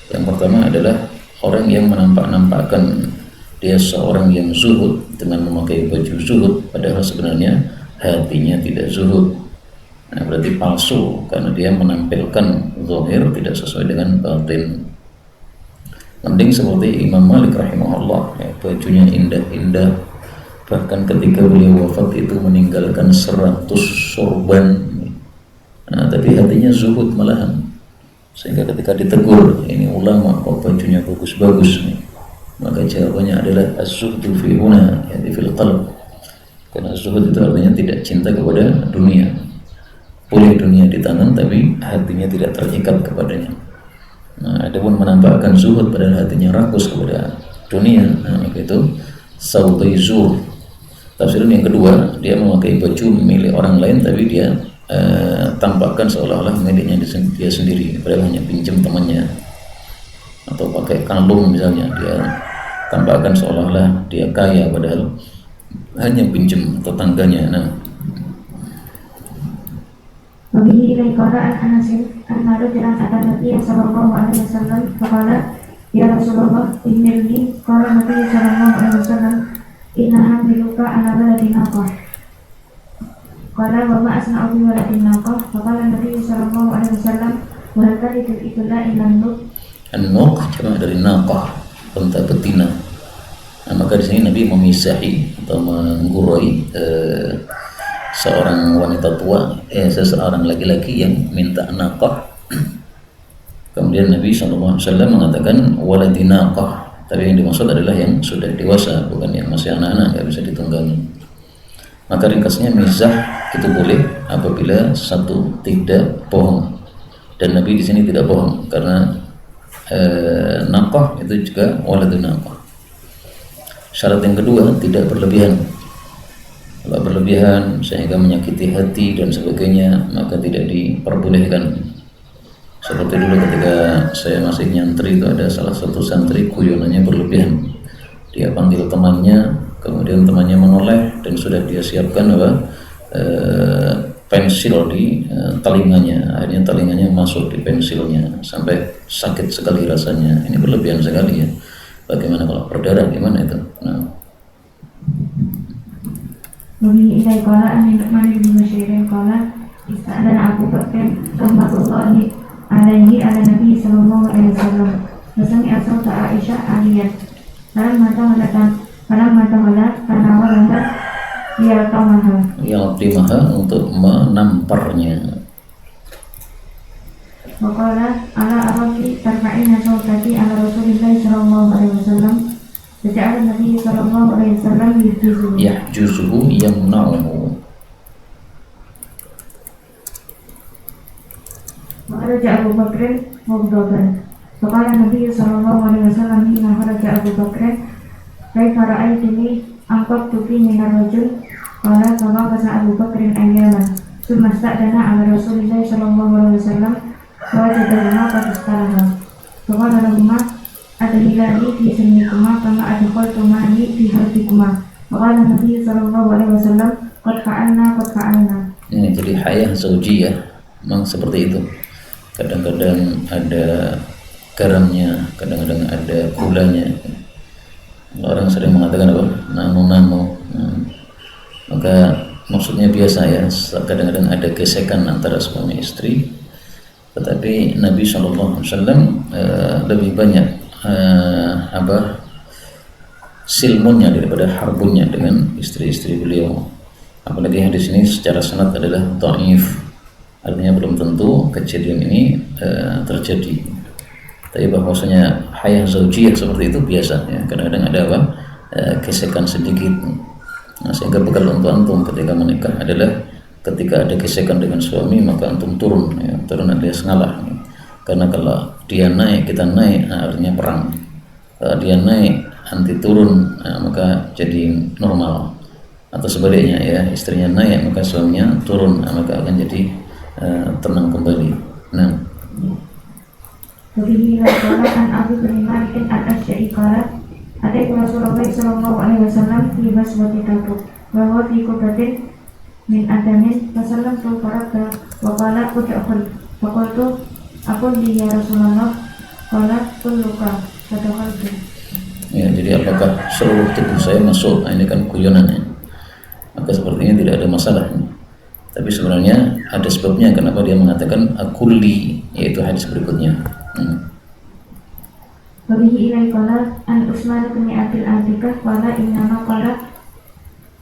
Speaker 1: Yang pertama adalah orang yang menampak-nampakkan dia seorang yang zuhud dengan memakai baju zuhud padahal sebenarnya hatinya tidak zuhud. Nah, berarti palsu karena dia menampilkan zahir tidak sesuai dengan batin. Mending seperti Imam Malik rahimahullah ya, bajunya indah-indah, bahkan ketika beliau wafat itu meninggalkan 100 sorban. Nah, tapi hatinya zuhud malahan, sehingga ketika ditegur ini ulama kok bajunya bagus-bagus nih, maka jawabannya adalah az-zuhdu fi huna, yani fil qalb. Karena zuhud itu artinya tidak cinta kepada dunia. Boleh dunia ditanam tapi hatinya tidak terikat kepadanya. Nah, ada pun menampakkan zuhud padahal hatinya rakus kepada dunia, nah, maka itu sautai zur. Tafsiran yang kedua, dia memakai baju milik orang lain tapi dia tampakkan seolah-olah miliknya dia sendiri padahal hanya pinjam temannya. Atau pakai kalung misalnya, dia tampakkan seolah-olah dia kaya padahal hanya pinjam tetangganya. Nah,
Speaker 2: Wabihi ilai qala an Anasin an rajulan ata Nabi sallallahu alaihi wasallam faqala ya Rasulullah innilni qala Nabi sallallahu alaihi wasallam inna hamiluka ala waladin naqah qala wa ma asna'u bi waladin naqah faqala Nabi sallallahu alaihi wasallam wa hal talidu illa ilan nuk
Speaker 1: an-nuq cuma dari naqah, unta betina. Nah, maka di sini Nabi memisahi atau menggurai seorang wanita tua, seseorang laki-laki yang minta naqah. Kemudian Nabi SAW mengatakan waladinaqah, tapi yang dimaksud adalah yang sudah dewasa, bukan yang masih anak-anak, nggak bisa ditunggangi. Maka ringkasnya mizah itu boleh apabila satu tidak bohong, dan Nabi di sini tidak bohong karena naqah itu juga waladinaqah. Syarat yang kedua tidak berlebihan. Kalau berlebihan sehingga menyakiti hati dan sebagainya maka tidak diperbolehkan. Seperti dulu ketika saya masih nyantri itu ada salah satu santri guyonannya berlebihan. Dia panggil temannya, kemudian temannya menoleh dan sudah dia siapkan pensil di telinganya. Akhirnya telinganya masuk di pensilnya sampai sakit sekali rasanya. Ini berlebihan sekali ya. Bagaimana kalau berdarah, gimana itu? Nah,
Speaker 2: Wabihi ilai qala an Nu'man bin Bashir qala ista'adana Abu Bakr rahmatullahi alaihi ala Nabi sallallahu alaihi wasallam wasami asauta Aisyah aliyah falamma tawala tanawalaha
Speaker 1: yaltimaha untuk menamparnya.
Speaker 2: Wa qala ala araki tarfa'ina sautati ala Rasulillah sallallahu alaihi wasallam sejak Nabi sallallahu alaihi wasallam
Speaker 1: yahjuzuhu yamna'uhu.
Speaker 2: Kharaja Abu Bakr mughdaban. Faqala Nabi sallallahu alaihi wasallam hina kharaja Abu Bakr kaifa ra'aytini anqadtu fi min ar-rajul qala faqasa Abu Bakr ayyaman thumma sta'dana ala Rasulillah sallallahu alaihi wasallam wa wajadahu qad istaraha. Faqala lahumma adkhilani fi sinnikuma kama adkhaltumani fi harbikuma. Faqala Nabi sallallahu alaihi wasallam qad fa'alna.
Speaker 1: Ini jadi hayah zaujiyah memang seperti itu. Kadang-kadang ada garamnya, kadang-kadang ada gulanya. Orang sering mengatakan apa? Nano. Maka maksudnya biasa ya, kadang-kadang ada gesekan antara suami istri. Tetapi Nabi SAW lebih banyak silmunnya daripada harbunnya dengan istri-istri beliau. Apalagi hadis ini secara sanad adalah dhaif, artinya belum tentu kejadian ini terjadi. Tapi bahwasanya hayah zaujiyah seperti itu biasa ya. Kadang-kadang ada gesekan sedikit. Nah, sehingga bekal untuk antum ketika menikah adalah ketika ada gesekan dengan suami maka antum turun ya, turun alias ngalah ya. Karena kalau dia naik kita naik, nah, artinya perang. Kalau dia naik anti turun, nah, maka jadi normal. Atau sebaliknya ya, istrinya naik maka suaminya turun, nah, maka akan jadi tenang kembali. Nah,
Speaker 2: Wabihi qala an Abi bin Malik al-Asy'ari qala ataitu Rasulullah sallallahu alaihi wasallam fi ghazwati Tabuk wa huwa fi qubatin min adamin fasallamtu faraka wa qala udkhul faqultu aqul li ya Rasulullah qala kulluka fadakhaltu.
Speaker 1: ya, jadi apakah seluruh tubuh saya masuk? Nah, ini kan guyonannya. Maka sepertinya tidak ada masalah. Tapi sebenarnya ada sebabnya kenapa dia mengatakan akulli, yaitu hadis berikutnya.
Speaker 2: Wabihi ilai qala an Utsman bin Abil Atikah qala innama qala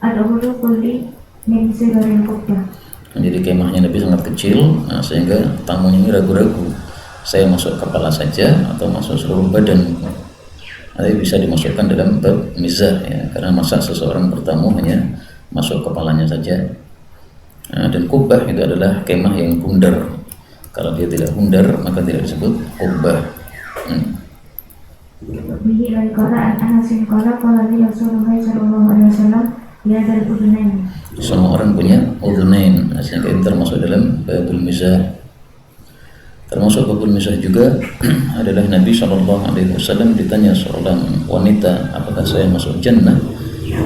Speaker 2: adkhulu kulli min sigarin qubbah.
Speaker 1: Jadi kemahnya Nabi sangat kecil, nah, sehingga tamunya ini ragu-ragu, saya masuk kepala saja atau masuk seluruh badan. Nanti bisa dimasukkan dalam bab mizah, ya, karena masa seseorang bertamu hanya masuk kepalanya saja. Nah, dan kubbah itu adalah kemah yang bundar. Kalau dia tidak bundar maka tidak disebut kubbah.
Speaker 2: Bihi ilai qala an Anas qala qala li Rasulullah sallallahu alaihi wasallam ya dal udhunain.
Speaker 1: Semua orang punya udhunain, sehingga ini termasuk dalam babul mizah. Termasuk babul mizah juga adalah Nabi SAW ditanya seorang wanita, apakah saya masuk jannah?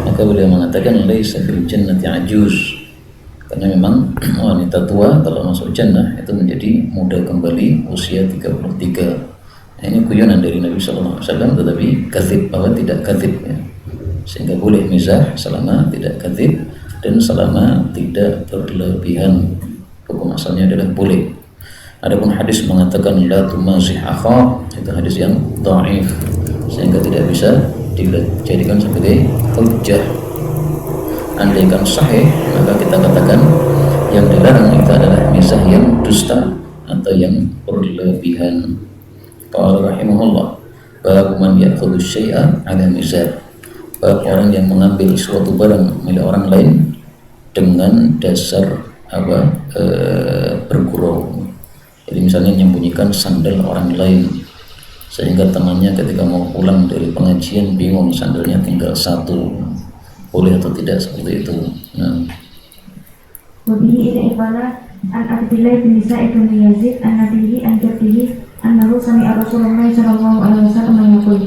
Speaker 1: Maka beliau mengatakan laisa fil jannati ajuz, karena memang wanita tua kalau masuk jannah itu menjadi muda kembali usia 33. Nah, ini guyonan dari Nabi SAW, tetapi kadzib, bahwa tidak kadzib, ya. Sehingga boleh mizah selama tidak kadzib dan selama tidak berlebihan. Hukum asalnya adalah boleh. Adapun hadis mengatakan la tumazih akha, itu hadis yang dhaif, sehingga tidak bisa dijadikan sebagai hujjah. Andaikan sahih, maka kita katakan yang dilarang itu adalah mizah yang dusta atau yang berlebihan. Qala rahimahullah, bab man ya'khudhu syai'a 'ala mizah. Bab orang yang mengambil suatu barang milik orang lain dengan dasar bergurau. Jadi misalnya menyembunyikan sandal orang lain, sehingga temannya ketika mau pulang dari pengajian bingung sandalnya tinggal satu, boleh atau tidak seperti itu. Nah,
Speaker 2: Wabihi ilai qala an Abdullah bin Sa'id bin Yazid an Nabihi an jaddihi annahu sami'a Rasulullah sallallahu alaihi wasallam yaqul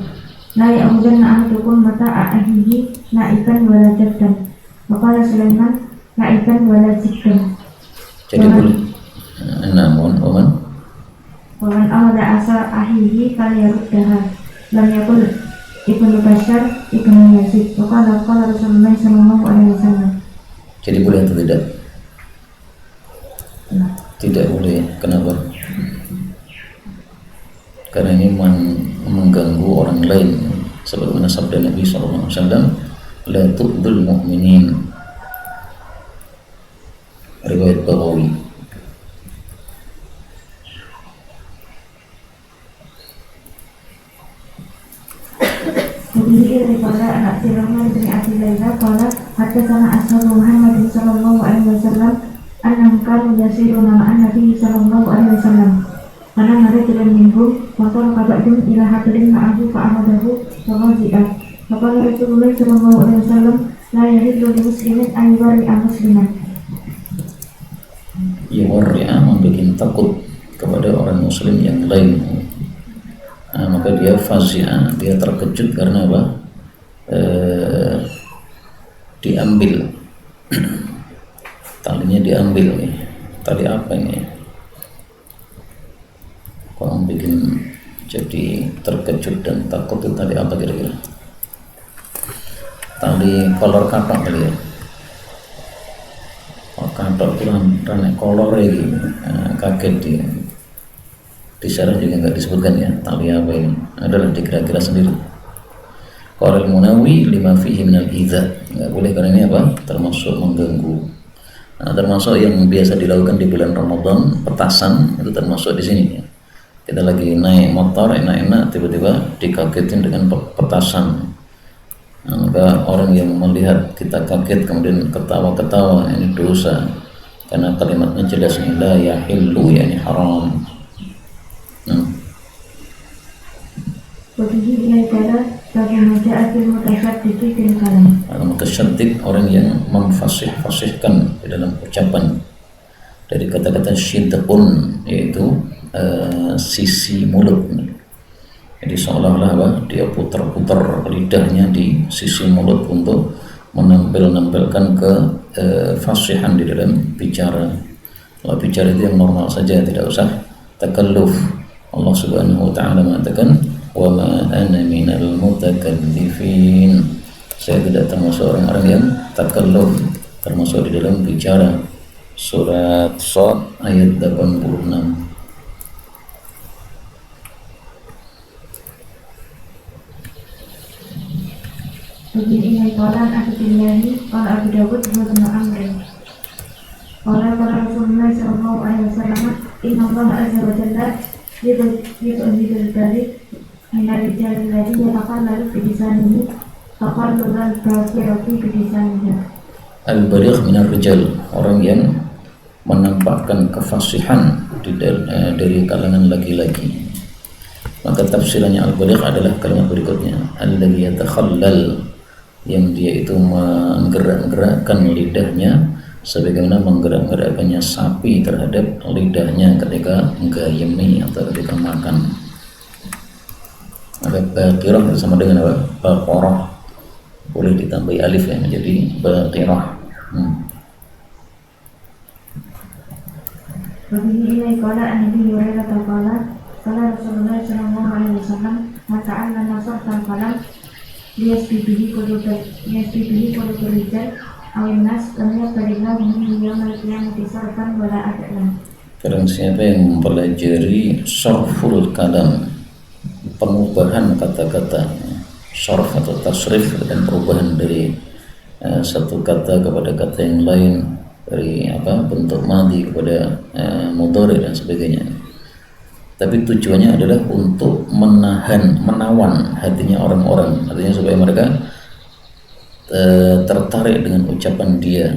Speaker 2: la ya'khudanna ahadukum mata'a ahlihi na'iban wala jaddan. Wa qala Sulaiman na'iban wala jiddan.
Speaker 1: jadi boleh. Namun waman
Speaker 2: Waman ahada asal ahlihi falyaruddaha. Lam yaqul Ibnu Bashar Ibnu Yazid. Wa qala Rasulullah sallallahu alaihi wasallam.
Speaker 1: jadi boleh atau tidak? Tidak boleh. Kenapa? Karena ini mengganggu orang lain, sebagaimana sabda Nabi SAW, la tu'dul mu'minin, riwayat Baghawi.
Speaker 2: Wabihi riwayat anak Tirmidzi bin Abi Laila qala hadatsana ashabu Muhammad sallallahu alaihi wasallam annahum kanu yasiruna ma'an Nabi sallallahu alaihi wasallam. Karena mereka tidak minhum maka kabadun ila hadrin ma'ahu fa'amadahu wa ghazi'ah. Maka Rasulullah sallallahu alaihi wasallam la yahillu li muslimin an yubari'a musliman.
Speaker 1: Yuwarri'a, membuat takut kepada orang muslim yang lain. Nah, maka dia fazi'ah, dia terkejut karena apa? Diambil talinya, diambil nih. Tali apa ini? Kok bikin jadi terkejut dan takut itu tali apa kira-kira? Tali kolor katok kali ya. Oh, katok itu rane kolor gitu. Nah, kaget dia. Di syarah juga nggak disebutkan ya tali apa ini. Adalah dikira-kira sendiri. Qala al-Munawi lima fihi minal idza. Nggak boleh karena ini apa? Termasuk mengganggu. Nah, termasuk yang biasa dilakukan di bulan Ramadan, petasan itu termasuk di sini ya. Kita lagi naik motor enak-enak, tiba-tiba dikagetin dengan petasan. Nah, maka orang yang melihat kita kaget kemudian ketawa-ketawa, ini dosa, karena kalimatnya jelas nih, la yahillu, yani haram.
Speaker 2: Wabihi ilai qala bagaimana ja'atil mutasyaddiqi fil kalam.
Speaker 1: Mutasyaddiq, orang yang memfasih-fasihkan di dalam ucapan. dari kata-kata syidqun, yaitu sisi mulut. Jadi seolah-olah apa, dia putar-putar lidahnya di sisi mulut untuk menampilkan fasihan di dalam bicara. Kalau bicara itu yang normal saja, tidak usah takalluf. Allah Subhanahu wa taala mengatakan, "Wa ma ana minal mutakallifin." Saya tidak termasuk orang-orang yang takalluf, termasuk di dalam bicara. Surat Shad ayat 86.
Speaker 2: Begini qala Abdullahi qala Abu Dawud wa Ibnu Amr. Qala Rasulullah sallallahu alaihi wasallam, inna Allah azza wa jalla yudhil balik min ar-rijal alladhi yatakallamu bi lisanihi taqallul al-kafirati bi lisanihi.
Speaker 1: Al-baligh min ar-rijal, orang yang menampakkan kefasihan dari kalangan laki-laki. Maka tafsirannya al-baligh adalah kalimat berikutnya, alladhi yatakhallal, yang dia itu menggerak-gerakkan lidahnya sebagaimana menggerak-gerakkannya sapi terhadap lidahnya ketika menggayemi atau ketika makan. Maka baqirah bersama dengan apa? Baqarah, boleh ditambahi alif ya menjadi baqirah.
Speaker 2: Begini ilai qala Nabi Hurairah qala qala Rasulullah sallallahu alaihi wasallam, "Mata anna nasratan qalam liyasbihi kullu rijal awin nas lam yaqdirna min yawmal qiyamati sarfan wala adlan."
Speaker 1: Barang siapa yang mempelajari sarful kalam, pengubahan kata-kata, sarf atau tasrif dan perubahan dari satu kata kepada kata yang lain, dari bentuk madhi kepada mudhari dan sebagainya. Tapi tujuannya adalah untuk menawan hatinya orang-orang, artinya supaya mereka tertarik dengan ucapan dia.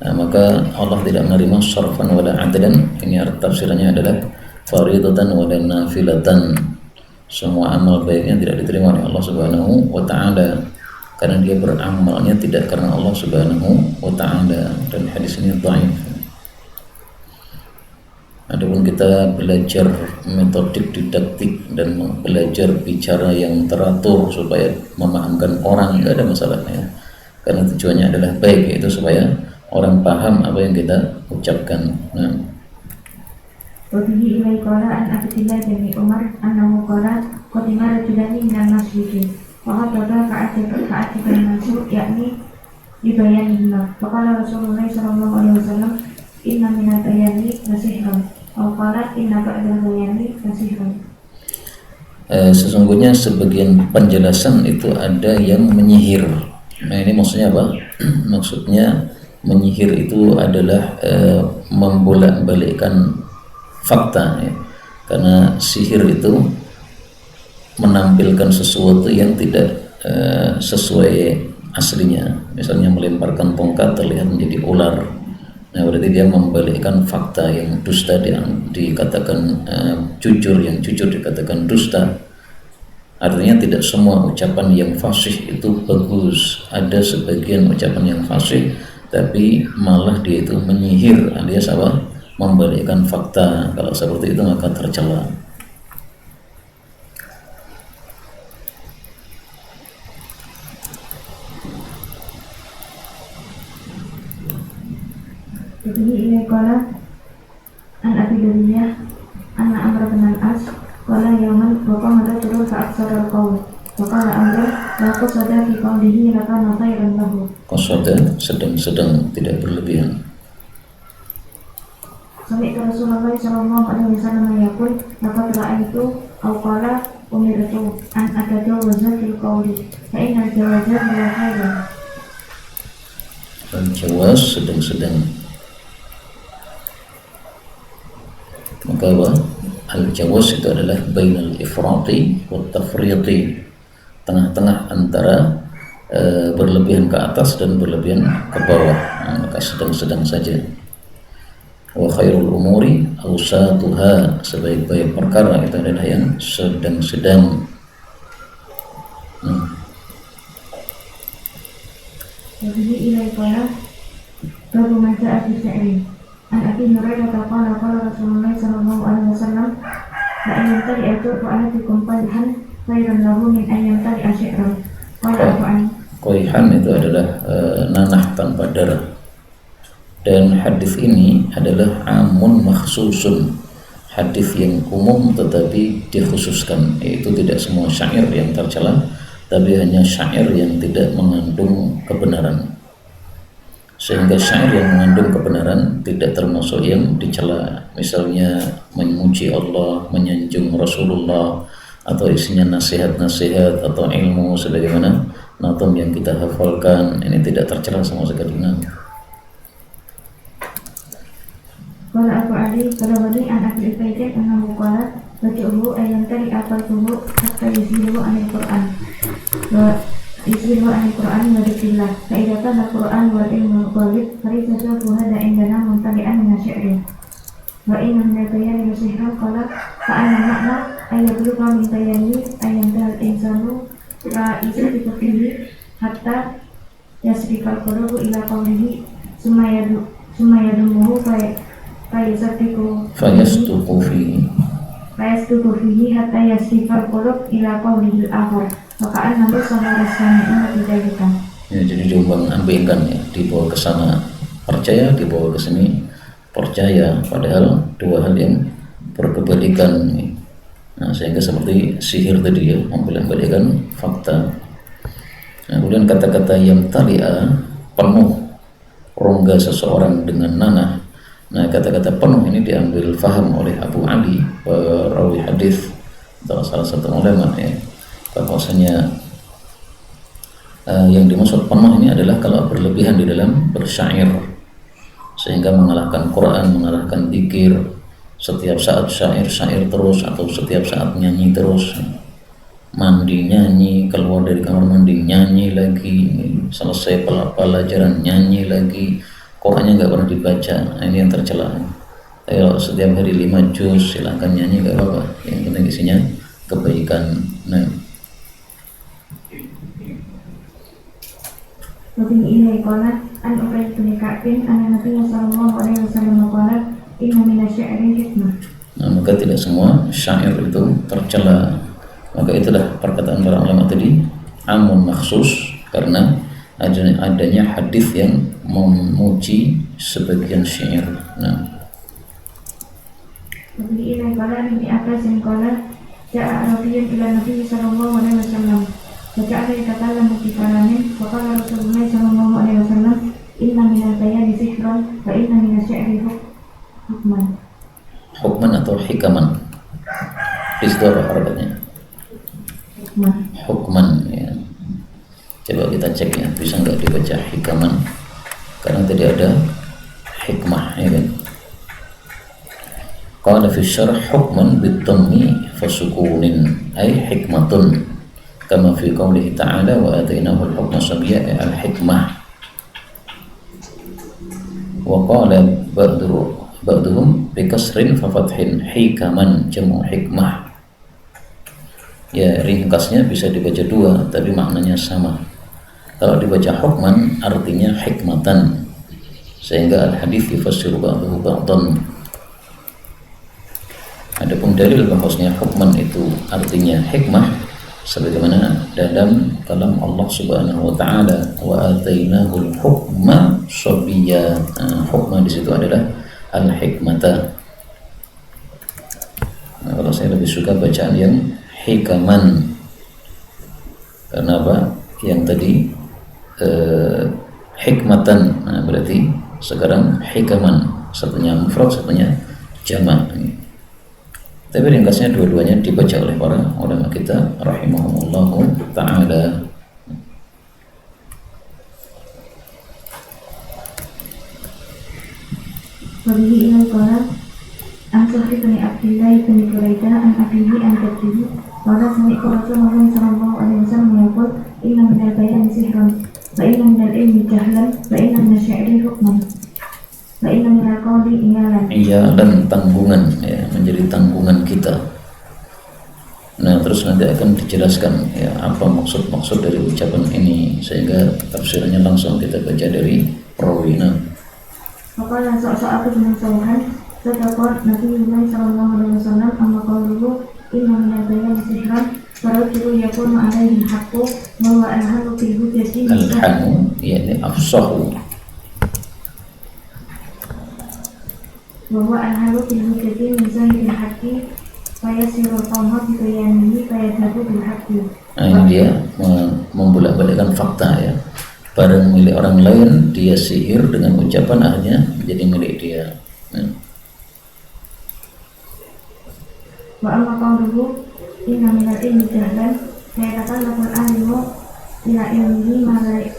Speaker 1: Maka Allah tidak menerima sarfan wala adlan. Ini tafsirannya adalah faridatan wala nafilatan. Semua amal baiknya tidak diterima oleh Allah Subhanahu wa taala, karena dia beramalnya tidak karena Allah Subhanahu wa taala, dan hadis ini dhaif. Adapun kita belajar metodik didaktik dan belajar bicara yang teratur supaya memahamkan orang, tidak ada masalahnya, karena tujuannya adalah baik, yaitu supaya orang paham apa yang kita ucapkan.
Speaker 2: Wabihi ilai qala an Abdillah bin Umar annahu qala qadima rajulani minan masjid wa hadara ka'atiban masuk, yakni dibayaninna. Faqala Rasulullah sallallahu alaihi wasallam, inna minal bayani nasihran. Al-qalat inna ba'dal bayani nasihran.
Speaker 1: Sesungguhnya sebagian penjelasan itu ada yang menyihir. Nah, ini maksudnya apa? Maksudnya menyihir itu adalah membolak-balikkan fakta ya. Karena sihir itu menampilkan sesuatu yang tidak sesuai aslinya. Misalnya melemparkan tongkat terlihat menjadi ular. Nah, berarti dia membalikkan fakta, yang dusta dikatakan jujur, yang jujur dikatakan dusta. Artinya tidak semua ucapan yang fasih itu bagus. Ada sebagian ucapan yang fasih tapi malah dia itu menyihir, alias apa? Membalikkan fakta. Kalau seperti itu maka tercela.
Speaker 2: Jadi ini qala an Abi Duriyah anna Amr bin al-As qala yawman wa qala rajulun fa'aksara al-qawl wa qala Amr la qasada fi qawlihi lakana khairan lahu.
Speaker 1: Qasada sedang tidak berlebihan.
Speaker 2: Sami Rasulullah sallallahu alaihi wasallam yaqul laqad ra'aitu aw qala umirtu an atajawaza fil qawli fa inna al-jawaza la khairan.
Speaker 1: Al-jawaz sedang. Maka al-jawaz itu adalah bainal ifrati wa tafriti, tengah-tengah antara berlebihan ke atas dan berlebihan ke bawah. Maka sedang saja. Wa khairul umuri awsatuha, sebaik-baik perkara itu adalah yang sedang.
Speaker 2: Jadi ilai qala baru maja'a fi sya'ri An Abi Hurairah qala qala Rasulullah sallallahu alaihi wasallam la yantari ahadikum qalhan khairan lahu min an yantari asy'ran. Qala Abu An.
Speaker 1: Qoihan itu adalah nanah tanpa darah. Dan hadis ini adalah amun makhsusun, hadis yang umum tetapi dikhususkan, yaitu tidak semua syair yang tercela, tapi hanya syair yang tidak mengandung kebenaran. Sehingga syair yang mengandung kebenaran tidak termasuk yang dicela, misalnya memuji Allah, menyanjung Rasulullah, atau isinya nasihat-nasihat atau ilmu sebagaimana natum yang kita hafalkan, ini tidak tercela sama sekali.
Speaker 2: Qala Abu Ali qala wali an Abi Ubaidin annahu qala waj'uhu ayantari aqaltuhu hatta yusiru anil Qur'an wa yusiru anil Qur'an wa dzikrillah fa idza kana Qur'an wal ilmu ghalib farisatu hada indana muntali'an min asy-syi'ri wa inna min bayani sihran qala fa anna ma'na ayyabluqa min bayani ayyandal insanu ra'isu bi fihi hatta yasrifal qulubu ila qawlihi sumayadumuhu fayastuqu fihi hatta yasrifal qulub ila qawlihi al-akhar wa ka'anna musana rasami'ina bidzalika.
Speaker 1: Ya, jadi diambingkan ya, dibawa ke sana percaya, dibawa ke sini percaya, padahal dua hal yang berkebalikan. Nah, sehingga seperti sihir tadi ya, membalik-balikkan fakta. Nah, kemudian kata-kata yang talia, penuh rongga seseorang dengan nanah. Nah, kata-kata penuh ini diambil faham oleh Abu Ali, perawi hadis atau salah satu ulama ya, bahwasanya yang dimaksud penuh ini adalah kalau berlebihan di dalam bersyair, sehingga mengalahkan Quran, mengalahkan zikir, setiap saat syair terus, atau setiap saat nyanyi terus, mandi nyanyi, keluar dari kamar mandi nyanyi lagi, selesai pelajaran nyanyi lagi, Qurannya nggak pernah dibaca. Nah, ini yang tercela. Kalau setiap hari 5 juz silahkan nyanyi, nggak apa-apa, yang penting isinya kebaikan. Nah,
Speaker 2: Wabi ilai qala an Ubaid bin Ka'bin anna Nabi sallallahu alaihi wasallam qala inna minasy-syi'ri hikmah.
Speaker 1: Nah, maka tidak semua syair itu tercela. Maka itulah perkataan para ulama tadi, amun makhsus, karena adanya hadis yang memuji sebagian syair. Nah,
Speaker 2: Wabi ilai qala Ibnu Abbas qala ja'a Arabiyyun ila Nabi sallallahu alaihi wasallam wa ja'ala yatakallamu fi kalamin wa qala Rasulullah sallallahu alaihi wasallam inna minal bayani sihran wa inna minasy-syi'ri hukman.
Speaker 1: Hukman atau hikaman? Di situ apa harapannya? Hukman ya. Coba kita cek ya, bisa nggak dibaca hikaman? Karena tadi ada hikmah ya kan. Qala fi syarh hukman bid-dhammi fasukunin ay hikmatun kama fi qoulihi ta'ala wa atainahu al-hukma sabiyya al-hikmah. Wa qala ba'duhum bi kasrin fa fathin hikaman jamu hikmah. Ya, ringkasnya bisa dibaca dua tapi maknanya sama. Kalau dibaca hukman artinya hikmatan, sehingga al-hadits yufassiru ba'dahu ba'dan. Adapun dalil bahwasanya hukman itu artinya hikmah sebagaimana dalam kalam Allah Subhanahu wa taala, wa atainahul hukma sabiyya. Hukma di situ adalah al-hikmata. Nah, kalau saya lebih suka bacaan yang hikaman. Karena apa? Yang tadi hikmatan. Nah, berarti sekarang hikaman, satunya mufrad, satunya jamak. Tapi ringkasnya dua-duanya dibaca oleh para ulama kita rahimahumullah ta'ala.
Speaker 2: Wabihi ilai qala an Sahri bin Abdillah bin Buraidah an abihi an jaddihi qala sami'tu Rasulullah sallallahu alaihi wasallam yaqul inna minal bayani sihran wa inna minal ilmi jahlan wa inna minasy-syi'ri hukman wa inna minal qawli
Speaker 1: iyalan tanggungan ya, menjadi tanggungan kita. Nah, terus nanti akan dijelaskan ya apa maksud dari ucapan ini, sehingga tafsirnya langsung kita baca dari perawi.
Speaker 2: Faqala sa'atu bin Sawhan sadaqat Nabiullah sallallahu alaihi wasallam amma qawluhu inna min al-bayani sihran farajulu yakunu alaihi al-haqqu wa huwa al-haqqu fil hujjati
Speaker 1: Al-hamu yani afsahu.
Speaker 2: wa huwa al-haqqu fil hujjati min zahiril haqqi fayasiru qawma bi bayanihi fayadhabu bil haqqi.
Speaker 1: Nah, ini dia membolak-balikkan fakta ya. Barang milik orang lain dia sihir dengan ucapan akhirnya menjadi milik dia.
Speaker 2: Wa amma qawluhu inna min al-ilmi jahlan fayatakallamu al-alimu ila ilmihi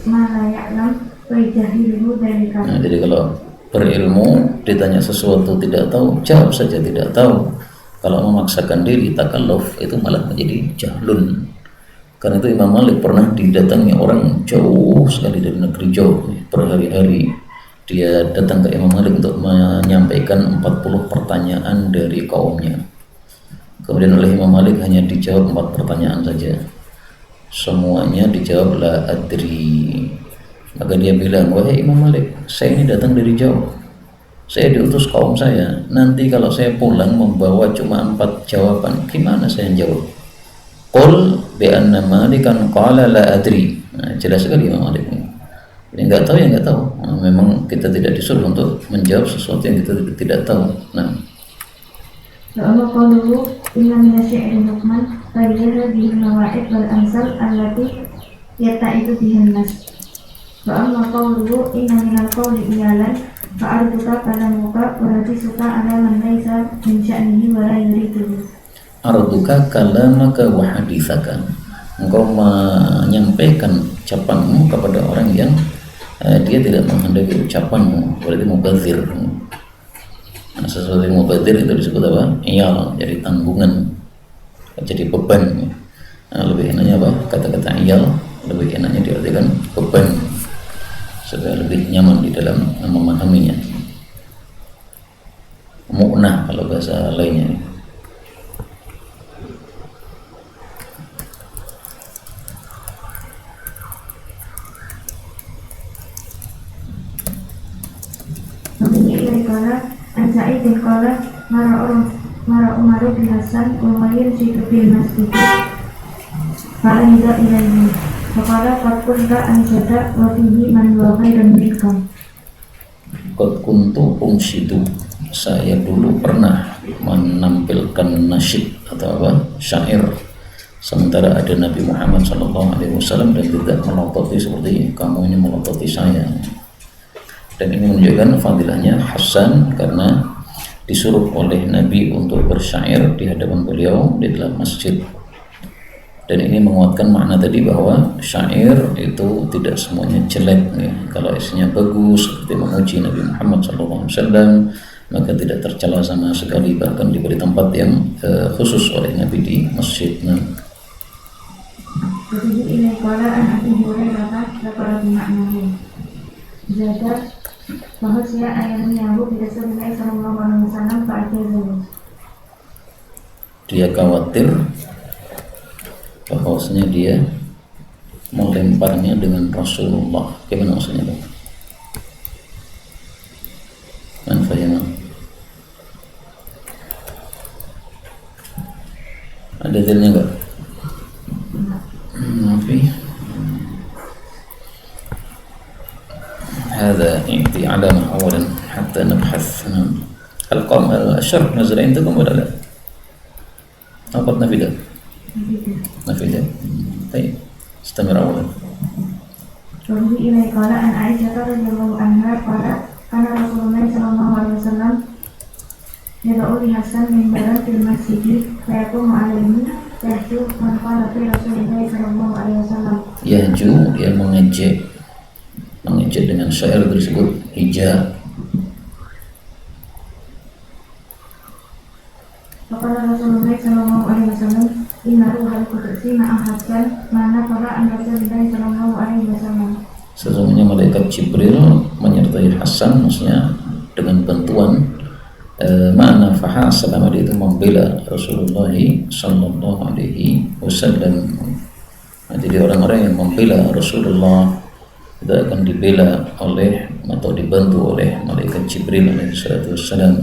Speaker 2: ma la ya'lam wa yajahiluhu dzalika.
Speaker 1: Nah, jadi kalau berilmu ditanya sesuatu tidak tahu, jawab saja tidak tahu. Kalau memaksakan diri takalluf itu malah menjadi jahlun. Karena itu Imam Malik pernah didatangi orang jauh sekali dari negeri jauh, berhari-hari dia datang ke Imam Malik untuk menyampaikan 40 pertanyaan dari kaumnya. Kemudian oleh Imam Malik hanya dijawab 4 pertanyaan saja. Semuanya dijawab la adri. Maka dia bilang, wahai Imam Malik, saya ini datang dari jauh, saya diutus kaum saya, nanti kalau saya pulang membawa cuma 4 jawaban, gimana saya jawab? Qul bi anna Malikan qala la adri. Nah, jelas sekali Imam Malik ini. Jadi enggak tahu ya enggak tahu. Nah, memang kita tidak disuruh untuk menjawab sesuatu yang kita tidak tahu. Nah,
Speaker 2: Wa qawluhu inna min asy-syi'ri hukman fayadhhabu bihi al-mawa'id wal amsal allati yatta'idu biha an-nas. Wa amma qawluhu inna min al-qawli iyalan fa'arduka kalamuka wa hadithuka ala man laysa min sya'nihi wa la yuriduhu.
Speaker 1: arduka kalamaka wa hadithaka. Engkau menyampaikan ucapanmu kepada orang yang dia tidak menghendaki ucapanmu, berarti mubadzir. Nah, sesuatu yang mubadzir itu disebut apa? Iyal, jadi tanggungan, jadi beban. Nah, lebih enaknya apa? Kata-kata iyal lebih enaknya diartikan beban, supaya lebih nyaman di dalam memahaminya. Mu'nah kalau bahasa lainnya.
Speaker 2: Qala an Sa'id qala mara Umar bin Hasan wa yamshi bil masjid fa ida ilaihi fa qala qad kunta ansada wa fihi man huwa khairun minkum.
Speaker 1: Qad kuntu umsyidu, saya dulu pernah menampilkan nasyid atau apa? Syair, sementara ada Nabi Muhammad SAW dan tidak melototi seperti kamu ini melototi saya. Dan ini menunjukkan fadilahnya Hasan karena disuruh oleh Nabi untuk bersyair di hadapan beliau di dalam masjid. Dan ini menguatkan makna tadi bahwa syair itu tidak semuanya jelek ya. Kalau isinya bagus seperti memuji Nabi Muhammad SAW, maka tidak tercela sama sekali, bahkan diberi tempat yang khusus oleh Nabi di masjid.
Speaker 2: Jadi ini qala an Abi Hurairah kata maknanya. Jaga bahwa saya ayahnya Abu tidak Rasulullah sallallahu alaihi wasallam fa'ajazahu.
Speaker 1: Dia khawatir bahwasanya dia melemparnya dengan Rasulullah. Gimana maksudnya Pak? Man fahima? Ada dalilnya enggak? Nabi هذا يعطي علامة أولا حتى نبحث. الشرح نزل عندكم ولا لا؟ أقد نفيدة نفيدة. طيب استمر أولا.
Speaker 2: Wabi ilai qala an Aisyah radhiyallahu anha qala kana Rasulullah sallallahu alaihi wasallam yad'u li Hasan min baran fil masjid fa yaqumu alaihi yahju man qala fi Rasulillah sallallahu alaihi wasallam.
Speaker 1: Yahju, dia mengejek dengan syair tersebut hija.
Speaker 2: Faqala Rasulullah sallallahu alaihi wasallam inna ruhal qudusi ma'a Hasan mana qala an Rasulillah sallallahu alaihi wasallam.
Speaker 1: Sesungguhnya malaikat Jibril menyertai Hasan, maksudnya dengan bantuan makna faha selama dia itu membela Rasulullah sallallahu alaihi wasallam. Nah, jadi orang-orang yang membela Rasulullah itu akan dibela oleh atau dibantu oleh malaikat Jibril alaihissalam.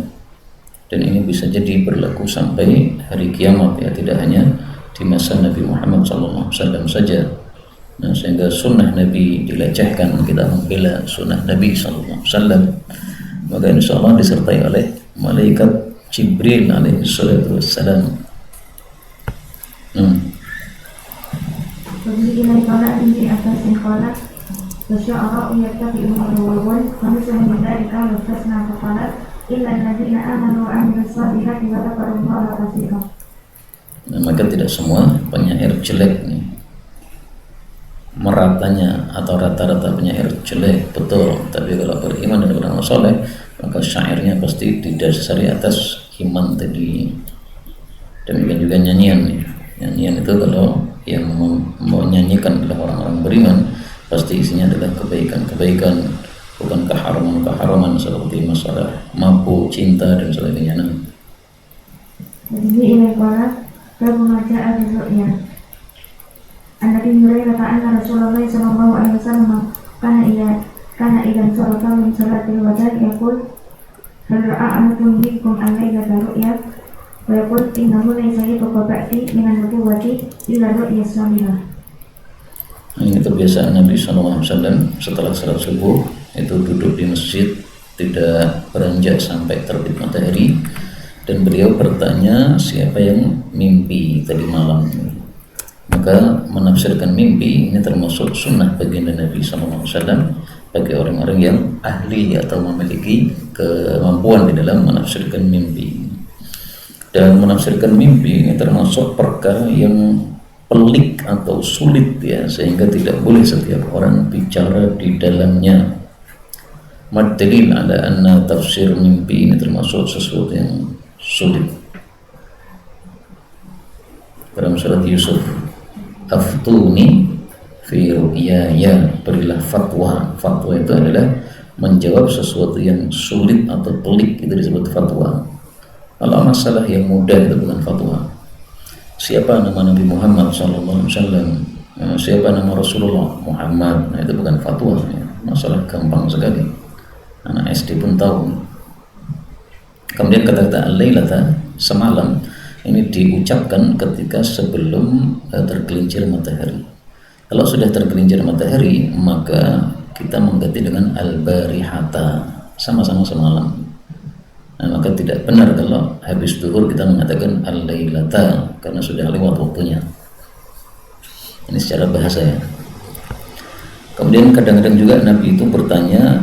Speaker 1: Dan ini bisa jadi berlaku sampai hari kiamat ya, tidak hanya di masa Nabi Muhammad SAW saja. Nah, sehingga sunnah Nabi dilecehkan, kita membela sunnah Nabi SAW, maka insya Allah disertai oleh malaikat Jibril alaihissalam.
Speaker 2: Begitu ilai qala di atas yang qala wasya'ara yattabi'u al-awwal kami sudah dari kalau tasna qala illa alladziina aamanu wa 'amilus shalihati wa dzakarullaha katsiran.
Speaker 1: Nah, maka tidak semua penyair jelek nih. Meratanya atau rata-rata penyair jelek betul, tapi kalau beriman dan beramal soleh maka syairnya pasti didasari atas iman tadi. Demikian juga nyanyian nih. Nyanyian itu kalau yang menyanyikan adalah orang-orang beriman, pasti isinya adalah kebaikan-kebaikan, bukan keharaman-keharaman seperti masalah mabuk, cinta dan sebagainya.
Speaker 2: Jadi ini qala bermuja'a bi ru'ya. An-Nabi Hurairah anna Rasulullah sallallahu alaihi wasallam kana idan sarata min salatil wada'i yaqul hal ra'akum minkum al-lailata ru'ya wa yaqul innahu laysa yabqa ba'di min an-nubuwwati illa ru'ya salihah.
Speaker 1: Ini kebiasaan Nabi SAW setelah salat subuh itu duduk di masjid, tidak beranjak sampai terbit matahari, dan beliau bertanya siapa yang mimpi tadi malam. Maka menafsirkan mimpi ini termasuk sunnah baginda Nabi SAW bagi orang-orang yang ahli atau memiliki kemampuan di dalam menafsirkan mimpi. Dan menafsirkan mimpi ini termasuk perkara yang pelik atau sulit ya, sehingga tidak boleh setiap orang bicara di dalamnya. Madalil ala anna tafsir mimpi ini termasuk sesuatu yang sulit. Dalam surat Yusuf, aftuni fi ru'yaya, berilah fatwa. Fatwa itu adalah menjawab sesuatu yang sulit atau pelik, itu disebut fatwa. Kalau masalah yang mudah itu bukan fatwa. Siapa nama Nabi Muhammad SAW, siapa nama Rasulullah Muhammad, nah itu bukan fatwa ya. Masalah gampang sekali, anak SD pun tahu. Kemudian kata-kata al-lailata, semalam, ini diucapkan ketika sebelum tergelincir matahari. Kalau sudah tergelincir matahari, maka kita mengganti dengan al-barihata, sama-sama semalam. Nah, maka tidak benar kalau habis duhur kita mengatakan al-lailata, karena sudah lewat waktunya. Ini secara bahasa ya. Kemudian kadang-kadang juga Nabi itu bertanya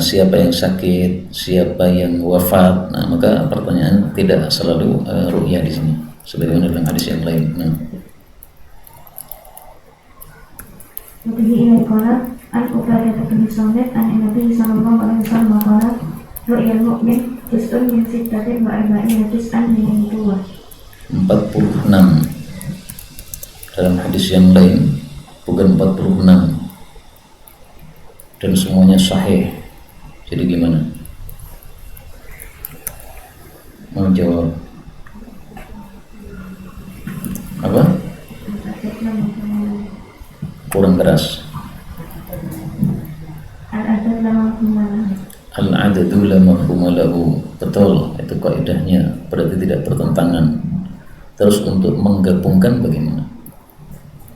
Speaker 1: siapa yang sakit, siapa yang wafat. Nah, maka pertanyaan tidak selalu ru'ya di sini, sebagaimana dalam hadis yang lain.
Speaker 2: Nabi ilai qala an-Ubadah bin Samit an-Nabi sallallahu alaihi wasallam qala ru'yal mu'min juz'un min sittatin wa arba'ina juz'an min nubuwwah.
Speaker 1: 46 dalam hadis yang lain, bukan 46, dan semuanya sahih. Jadi gimana? Mau jawab apa? Kurang keras. Al-adadu la mafhuma lahu. Betul, itu kaidahnya, berarti tidak bertentangan. Terus untuk menggabungkan bagaimana?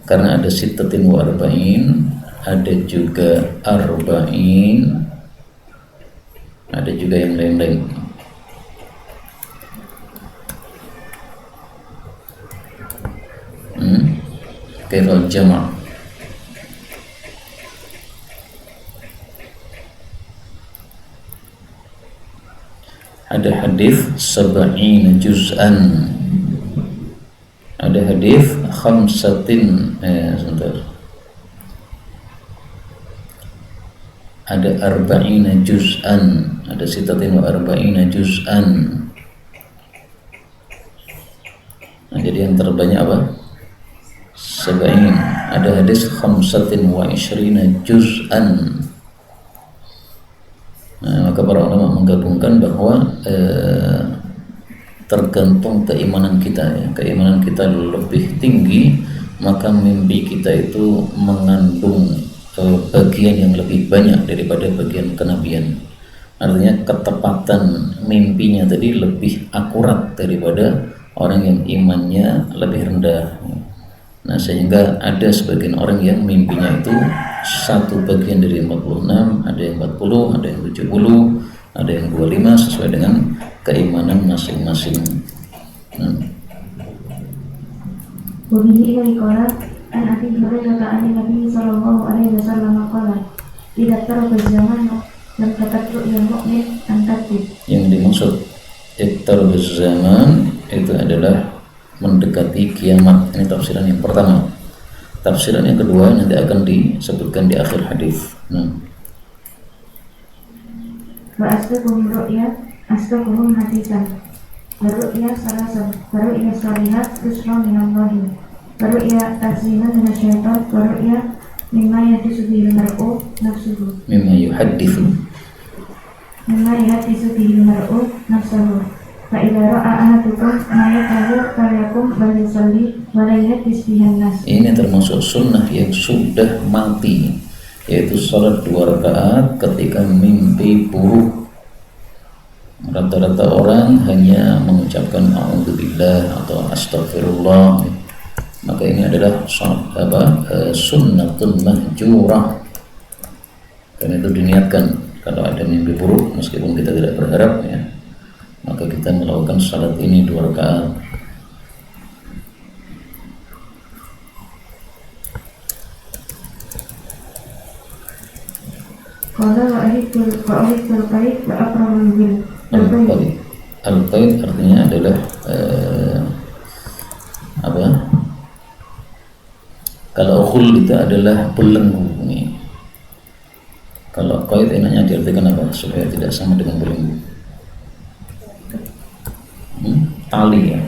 Speaker 1: Karena ada sittatin wa arba'in, ada juga arba'in, ada juga yang lain-lain. Kaifal jama'. Ada hadis sab'ina juz'an, ada hadis khamsatin, sebentar, ada arba'ina juz'an, ada sitatin wa arba'ina juz'an. Nah, jadi yang terbanyak apa? Sab'in. Ada hadis khamsatin wa ishrina juz'an. Nah, maka para ulama menggabungkan bahwa tergantung keimanan kita ya. Keimanan kita lebih tinggi, maka mimpi kita itu mengandung bagian yang lebih banyak daripada bagian kenabian. Artinya ketepatan mimpinya tadi lebih akurat daripada orang yang imannya lebih rendah. Nah, sehingga ada sebagian orang yang mimpinya itu satu bagian dari 46, ada yang 40, ada yang 70, ada yang 25 sesuai dengan keimanan masing-masing.
Speaker 2: Wabihi qala an Abi Hurairah an Nabi sallallahu alaihi wasallam qala idza taraka zaman lam takatru yang mukmin an tatib.
Speaker 1: Yang dimaksud iqtarabaz zaman itu adalah mendekati kiamat. Ini tafsiran yang pertama. Tafsiran yang kedua nanti akan disebutkan di akhir hadis.
Speaker 2: Wa asbaquhum ru'ya asbaquhum hadisan. Ru'ya salasan, ru'ya salihat tusra minallahi. Ru'ya azina minasyaitan, ru'ya mimma yahdisu bihi mar'u nafsuhu.
Speaker 1: Mimma yuhaddithu.
Speaker 2: Mimma yahdisu bihi mar'u nafsuhu. Fa idza ra'a ahadukum ma yaqulu falyakum bal yusalli wa la yahdis bihan nas.
Speaker 1: Ini termasuk sunnah yang sudah mati, yaitu salat 2 rakaat ketika mimpi buruk. Rata-rata orang hanya mengucapkan a'udzubillah atau astagfirullah. Maka ini adalah sunnatun mahjurah. Karena itu diniatkan kalau ada mimpi buruk, meskipun kita tidak berharap ya, maka kita melakukan salat ini 2 rakaat.
Speaker 2: Qala wa ahidul qaid wa aqrabul bil.
Speaker 1: Al-qaid artinya adalah kalau khul itu adalah belenggu nih. Kalau qaid enaknya diartikan apa supaya tidak sama dengan belenggu? Tali ya.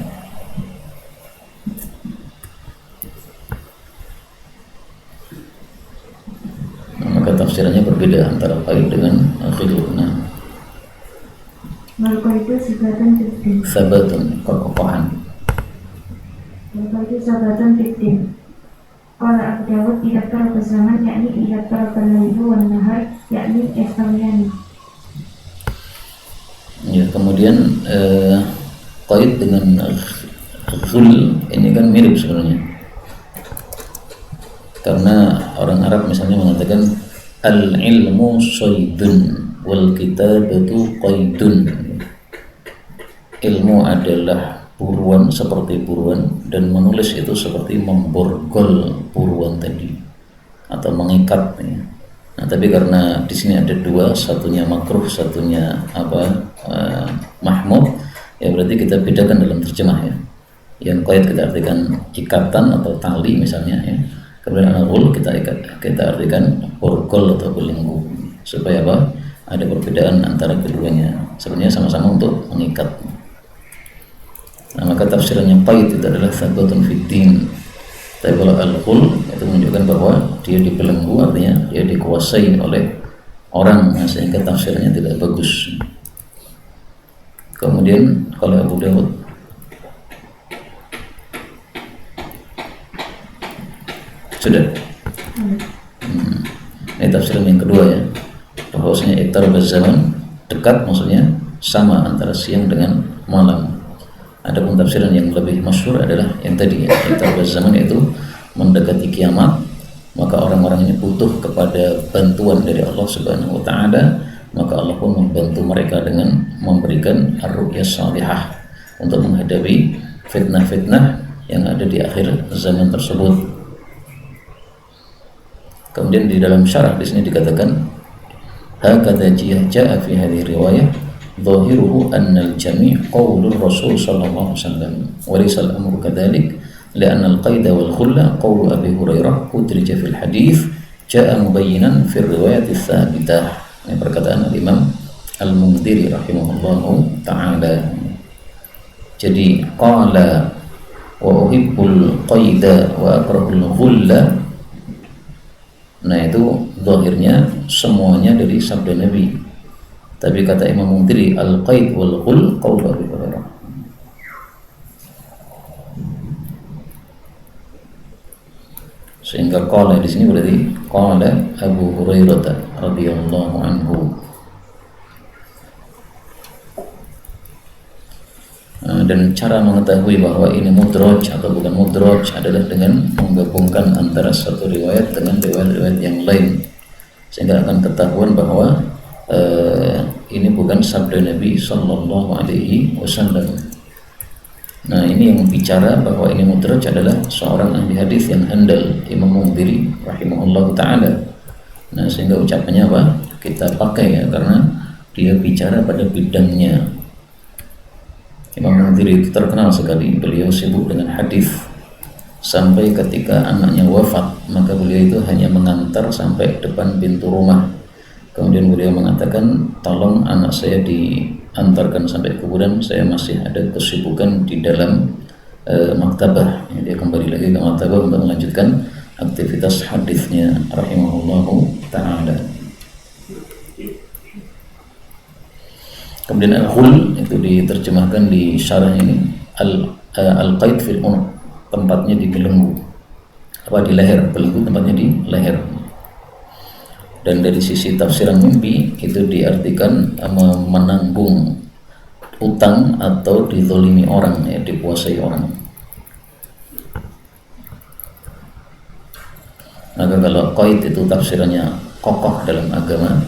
Speaker 1: Nah, maka tafsirannya berbeda antara qaid dengan khilul.
Speaker 2: Maka itu sabatan fitin.
Speaker 1: Sabatun, kokohan.
Speaker 2: Maka itu sabatan fitin. Qala Abu Dawud idza taraka zaman yakni idza taraka al-lailu wan nahar yakni yastawiyani.
Speaker 1: Ya, kemudian qaid dengan khul ini kan mirip sebenarnya. Karena orang Arab misalnya mengatakan al-ilmu shaydun wal kitabatu qaidun. Ilmu adalah buruan seperti buruan, dan menulis itu seperti memborgol buruan tadi atau mengikat ya. Nah, tapi karena di sini ada 2, satunya makruh, satunya mahmud, ya berarti kita bedakan dalam terjemah ya. Yang qaid kita artikan ikatan atau tali misalnya ya. Kemudian al-ghul kita artikan borgol atau belenggu. Supaya apa? Ada perbedaan antara keduanya. Sebenarnya sama-sama untuk mengikat. Nah, maka tafsirannya qaid itu adalah sabatun fiddin. Tapi kalau al-ghul itu menunjukkan bahwa dia dibelenggu, artinya dia dikuasai oleh orang, sehingga tafsirannya tidak bagus. Kemudian kalau Abu Dawud sudah ini tafsiran yang kedua ya, bahwasanya iqtarabaz zaman dekat, maksudnya sama antara siang dengan malam. Adapun tafsiran yang lebih masyhur adalah yang tadi ya, iqtarabaz zaman itu mendekati kiamat, maka orang-orang ini butuh kepada bantuan dari Allah Subhanahu wa taala, maka Allah pun membantu mereka dengan memberikan ar-ru'ya salihah untuk menghadapi fitnah-fitnah yang ada di akhir zaman tersebut. Kemudian di dalam syarah di sini dikatakan hakadha ja'a fi hadhihi riwayah dhahiruhu anna al-jami' qaulur Rasul sallallahu alaihi wasallam wa laysa al-amru kadzalik li'anna al-qaida wal khulla qaulu Abi Hurairah udrija fil hadits ja'a mubayyinan fi riwayat ats-tsabitah. Ini perkataan al-Imam Al-Mundhiri rahimahullahu ta'ala. Jadi qala wa uhibbul qaida wa akrahul khulla. Nah, itu zahirnya semuanya dari sabda Nabi. Tapi kata Imam Mundhiri al-qaid wal khul qaul Abi Hurairah. Sehingga qala di sini berarti qala Abu Hurairah radhiyallahu anhu. Dan cara mengetahui bahwa ini mudraj atau bukan mudraj adalah dengan menggabungkan antara satu riwayat dengan riwayat-riwayat yang lain, sehingga akan ketahuan bahwa ini bukan sabda Nabi Sallallahu Alaihi Wasallam. Nah, ini yang bicara bahwa ini mudraj adalah seorang ahli hadis yang handal, Imam Mundhiri rahimahullah taala. Nah, sehingga ucapannya apa? Kita pakai ya, karena dia bicara pada bidangnya. Imam Mundhiri itu terkenal sekali, beliau sibuk dengan hadis sampai ketika anaknya wafat, maka beliau itu hanya mengantar sampai depan pintu rumah. Kemudian beliau mengatakan, tolong anak saya diantarkan sampai kuburan, saya masih ada kesibukan di dalam maktabah. Dia kembali lagi ke maktabah untuk melanjutkan aktivitas hadisnya rahimahullahu ta'ala. Kemudian al-hul itu diterjemahkan di syarah ini al-qaid fil unuq, tempatnya di belenggu, di leher, belenggu tempatnya di leher. Dan dari sisi tafsiran mimpi itu diartikan menanggung utang atau dizalimi orang, ya, dikuasai orang. Maka kalau qaid itu tafsirannya kokoh dalam agama,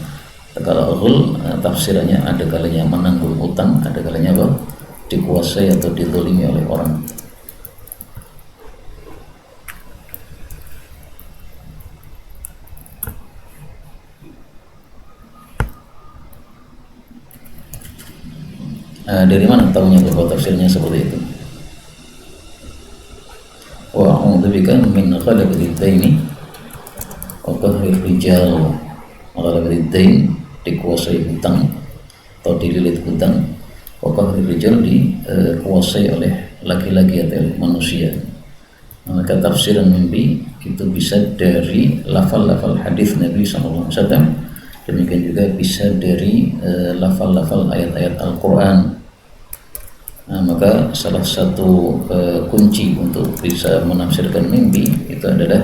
Speaker 1: kalau ghul tafsirannya ada kalanya menanggung utang, ada kalanya apa? Dikuasai atau dizalimi oleh orang. Dari mana tahunya bahwa tafsirnya seperti itu? Wa a'udzubika min ghalabatil daini wa qahrir rijal. Ghalabatil dain dikuasai hutang atau dililit hutang, wa qahrir rijal dikuasai oleh laki-laki atau oleh manusia. Maka tafsiran mimpi itu bisa dari lafal-lafal hadis Nabi SAW, demikian juga bisa dari lafal-lafal ayat-ayat Al-Quran. Maka salah satu kunci untuk bisa menafsirkan mimpi itu adalah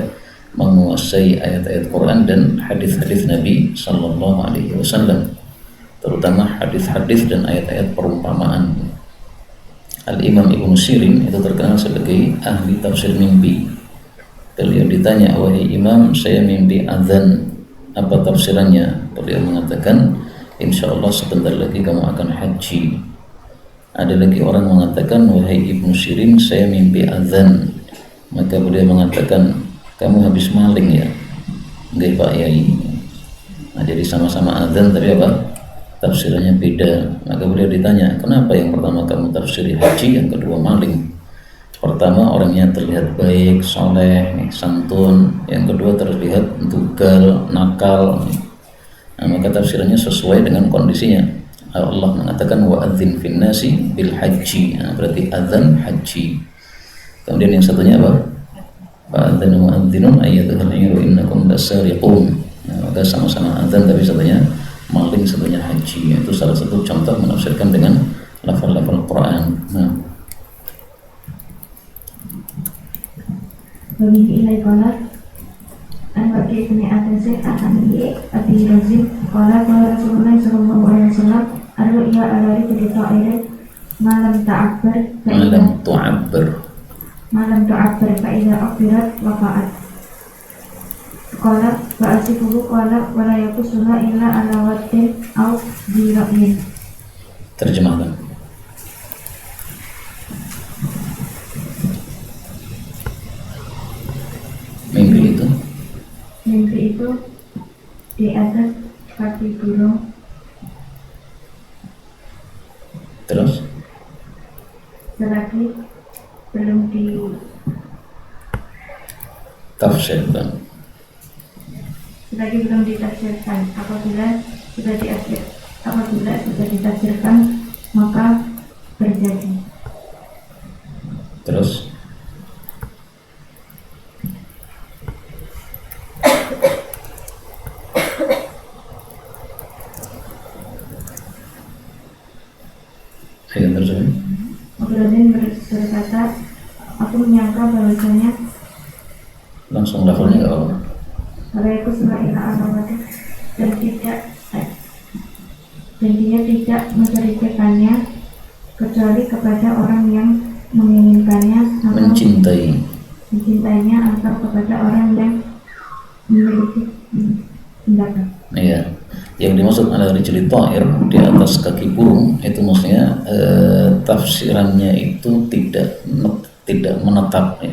Speaker 1: menguasai ayat-ayat Quran dan hadis-hadis Nabi Sallallahu Alaihi Wasallam, terutama hadis-hadis dan ayat-ayat perumpamaan. Al-Imam Ibnu Sirin itu terkenal sebagai ahli tafsir mimpi. Beliau ditanya, wahai Imam, saya mimpi azan, apa tafsirannya? Beliau mengatakan, insya Allah sebentar lagi kamu akan haji. Ada lagi orang mengatakan, wahai Ibnu Sirin, saya mimpi azan. Maka beliau mengatakan, kamu habis maling ya? Enggak Pak Yai. Nah, jadi sama-sama azan tapi apa? Tafsirannya beda. Maka beliau ditanya, kenapa yang pertama kamu tafsiri haji, yang kedua maling? Pertama orangnya terlihat baik, soleh, santun. Yang kedua terlihat dugal, nakal. Nah, maka tafsirannya sesuai dengan kondisinya. Allah mengatakan wa'adzin fin nasi bil haji. Nah, berarti azan haji. Kemudian yang satunya apa? Fa'adzanu mu'adzinun ayyatuhal iru innakum lasariqun. Nah, maka sama-sama azan tapi satunya maling, satunya haji. Itu salah satu contoh menafsirkan dengan lafal-lafal Quran. Nah,
Speaker 2: Bagi ilai kolat an bagi ibni Atasi an-Nabi Abi Razim qala Rasulullah sallallahu alaihi wasallam ar-ru'ya ala rijli ta'irin malam ta'abbar fa idza akhbirat waqa'at. Qala wa asifuhu qala wa la yakusuha illa ala waddin aw dira'in.
Speaker 1: terjemahkan.
Speaker 2: Mimpi itu di atas kaki burung.
Speaker 1: Terus
Speaker 2: Selagi belum
Speaker 1: tafsirkan.
Speaker 2: selagi belum ditafsirkan. Apabila sudah ditafsirkan maka terjadi.
Speaker 1: Terus ayat tersebut.
Speaker 2: Abdurrahman berkata, aku menyangka bahwasanya
Speaker 1: langsung levelnya nggak apa-apa.
Speaker 2: wala yakusma ila amamati, dan dia tidak menceritakannya kecuali kepada orang yang menginginkannya atau mencintainya atau kepada orang yang memiliki pendapat.
Speaker 1: Ya, yang dimaksud ala rijli ta'ir di atas kaki burung itu maksudnya tafsirannya itu tidak menetap ya.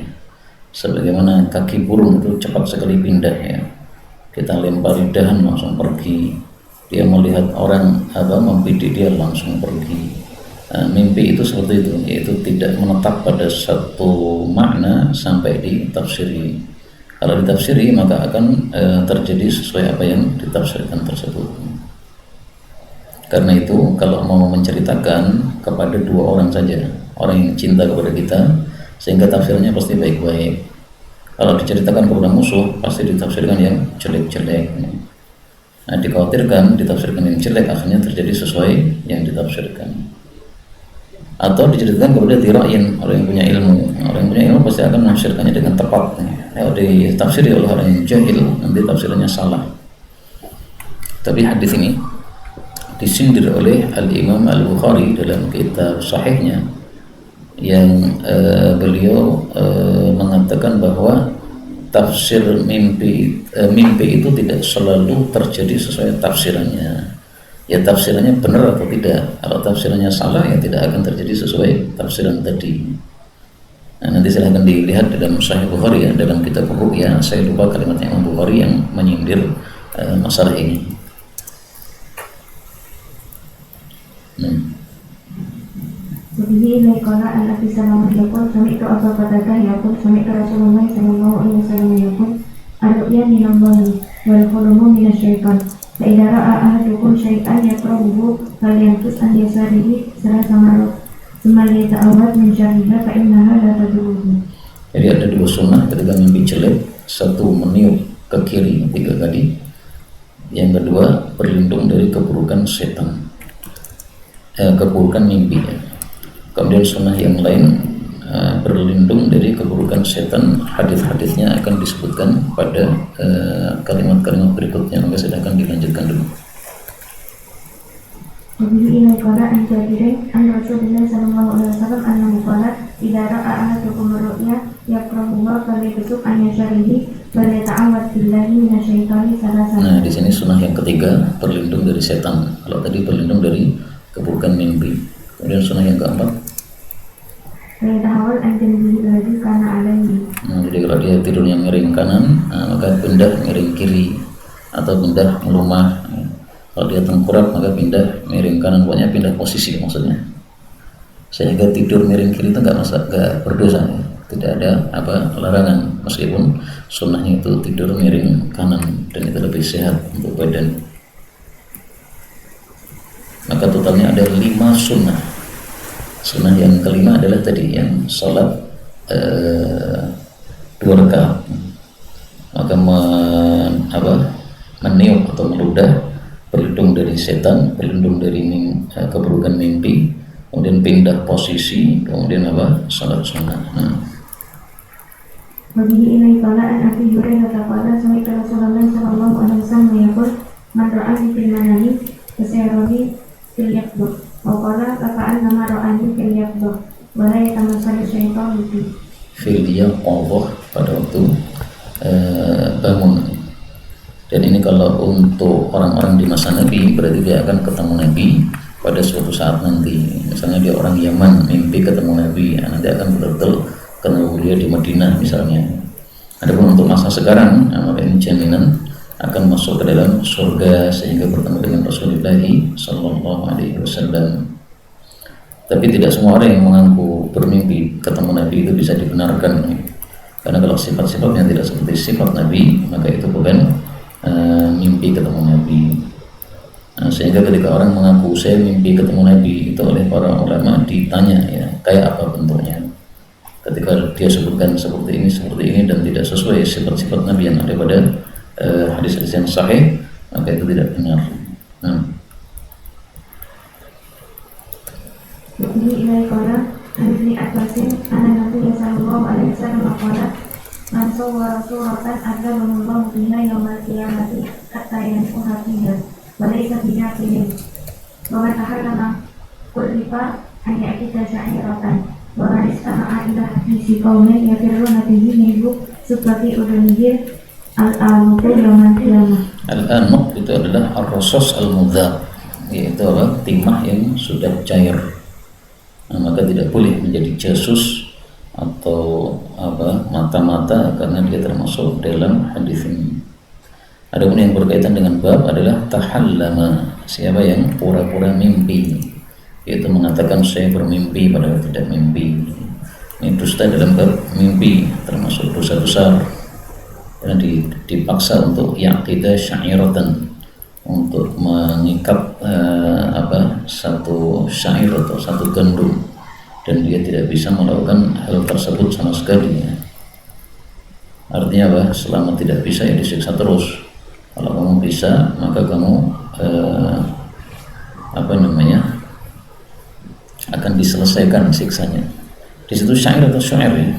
Speaker 1: Sebagaimana kaki burung itu cepat sekali pindah ya. Kita lempari dahan langsung pergi. Dia melihat orang membidik dia langsung pergi. Mimpi itu seperti itu, yaitu tidak menetap pada satu makna sampai ditafsiri. Kalau ditafsiri maka akan terjadi sesuai apa yang ditafsirkan tersebut. Karena itu kalau mau menceritakan kepada dua orang saja, orang yang cinta kepada kita, sehingga tafsirnya pasti baik-baik. Kalau diceritakan kepada musuh pasti ditafsirkan yang jelek-jelek. Nah, dikhawatirkan ditafsirkan yang jelek akhirnya terjadi sesuai yang ditafsirkan. Atau diceritakan kepada tira'in, orang yang punya ilmu. Orang yang punya ilmu pasti akan menafsirkannya dengan tepat. Kalau ditafsiri oleh orang yang jahil, nanti tafsirannya salah. Tapi hadis ini disindir oleh Al-Imam Al-Bukhari dalam kitab sahihnya, yang beliau mengatakan bahwa tafsir mimpi itu tidak selalu terjadi sesuai tafsirannya. Ya tafsirannya benar atau tidak. Kalau tafsirannya salah ya tidak akan terjadi sesuai tafsiran tadi. Nah, nanti silahkan dilihat dalam Sahih Bukhari ya, dalam kitab Ru'ya. Saya lupa kalimatnya Imam Bukhari yang menyindir masalah ini.
Speaker 2: Wabihi ilaikala an-nabi sallallahu alaihi wasallam sami'tu Abu Qatadah yaqul sami'tu Rasulullah sallallahu alaihi wasallam yaqul ar-ru'ya minallahi wal hulumu minasyaitan fa idza ra'a ahadukum syai'an yakrahuhu falyanqus an yasarihi salasa marrat thumma liyata'awwad min syarriha fa innaha la tadurruhu.
Speaker 1: Jadi ada dua sunnah ketika mimpi jelek, satu meniup ke kiri 3 kali, yang kedua berlindung dari keburukan setan, keburukan mimpi ya. Kemudian sunnah yang lain berlindung dari keburukan setan, hadis-hadisnya akan disebutkan pada kalimat-kalimat berikutnya, maka silakan dilanjutkan dulu.
Speaker 2: Wabihi ilaikala an Jabirin an Rasulullah sallallahu alaihi wasallam annahu qala idza ra'a ahadukum ar-ru'ya yakrahuha falyabsuk an yasharihi wa yata'awwad billahi minasyaitani salasa.
Speaker 1: Nah, di sini sunnah yang ketiga berlindung dari setan. Kalau tadi berlindung dari keburukan mimpi. Kemudian sunnah yang keempat, jadi kalau dia tidurnya miring kanan, maka pindah miring kiri atau pindah melumah. Kalau dia tengkurap maka pindah miring kanan, pokoknya pindah posisi maksudnya. Sehingga tidur miring kiri itu nggak berdosa, ya. Tidak ada larangan, meskipun sunnahnya itu tidur miring kanan dan itu lebih sehat untuk badan. Maka totalnya ada 5 sunnah. Sunnah yang kelima adalah tadi yang sholat 2 rakaat. Maka meniup atau meludah, berlindung dari setan, berlindung dari keburukan mimpi, kemudian pindah posisi, kemudian sholat sunnah.
Speaker 2: Wabihi ilaikala an Abi Hurairah qala sami'tu Rasulullah sallallahu alaihi wasallam yaqul man ra'ani fil manami fasyarahu fil yaqdur wa qala lafa'an nama ra'ani fil yaqdur wa la yatamassalu syaitan
Speaker 1: fil yaqdur pada waktu bangun. Dan ini kalau untuk orang-orang di masa Nabi, berarti dia akan ketemu Nabi pada suatu saat nanti. Misalnya dia orang Yaman, mimpi ketemu Nabi, nanti akan betul-betul ketemu dia di Madinah misalnya. Adapun untuk masa sekarang, maka ini jaminan akan masuk ke dalam surga sehingga bertemu dengan Rasulullah Sallallahu Alaihi Wasallam. Tapi tidak semua orang yang mengaku bermimpi ketemu Nabi itu bisa dibenarkan, karena kalau sifat-sifatnya tidak seperti sifat Nabi, maka itu bukan mimpi ketemu Nabi. Sehingga ketika orang mengaku saya mimpi ketemu Nabi, itu oleh para ulama ditanya ya kayak apa bentuknya. Ketika dia sebutkan seperti ini dan tidak sesuai sifat-sifat Nabi yang ada pada hadis-hadis yang sahih, maka itu tidak benar.
Speaker 2: Ini ilaikala Ibni Abbasin anna Nabi sallallahu alaihi wasallam qala Man sawwara suratan adzalallahu biha yaumal qiyamati hatta yanfuha fiha wa laysa binafsihi wa man ahallama kullifa an ya'tida sya'iratan wa man istama'a ila hadisi qaumin yafirruna bihi minhu seperti uduniyah al-anuqu yaumal qiyamah.
Speaker 1: Al-anuq itu adalah ar-rasus al-mudhab, yaitu apa? Timah yang sudah cair. Nah, maka tidak boleh menjadi jasus atau apa mata-mata karena dia termasuk dalam hadis ini. Adapun yang berkaitan dengan bab adalah tahallama, siapa yang pura-pura mimpi, yaitu mengatakan saya bermimpi padahal tidak mimpi. Ini dusta dalam bab mimpi, termasuk dosa besar karena dipaksa untuk ya'qidah sya'iratan, untuk mengikat satu syair atau satu gandum, dan dia tidak bisa melakukan hal tersebut sama sekali ya. Artinya apa? Selama tidak bisa ya disiksa terus. Kalau kamu bisa maka kamu akan diselesaikan siksanya. Di situ syair atau syair ya?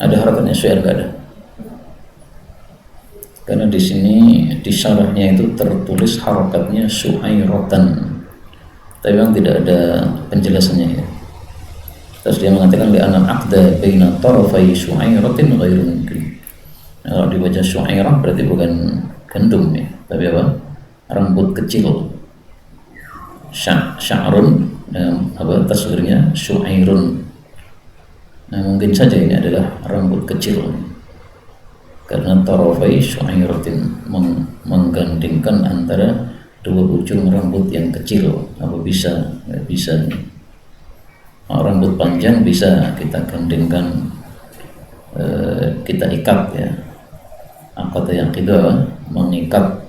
Speaker 1: Ada harakatnya syair nggak ada? Karena di sini di syarahnya itu tertulis harakatnya syu'airatan, tapi memang tidak ada penjelasannya ya. Terus dia mengatakan li'anal aqda baina tarafai syu'airatin ghairu mungkin. Nah, kalau dibaca syu'airah berarti bukan gandum ya, tapi apa? Rambut kecil. Sya'run, tasghirnya syu'airun. Nah, mungkin saja ini adalah rambut kecil karena tarafai syu'airatin, menggandingkan antara dua ujung rambut yang kecil. Apa bisa? Nggak bisa. Rambut panjang bisa kita gandingkan, kita ikat ya. Akad yang kedua mengikat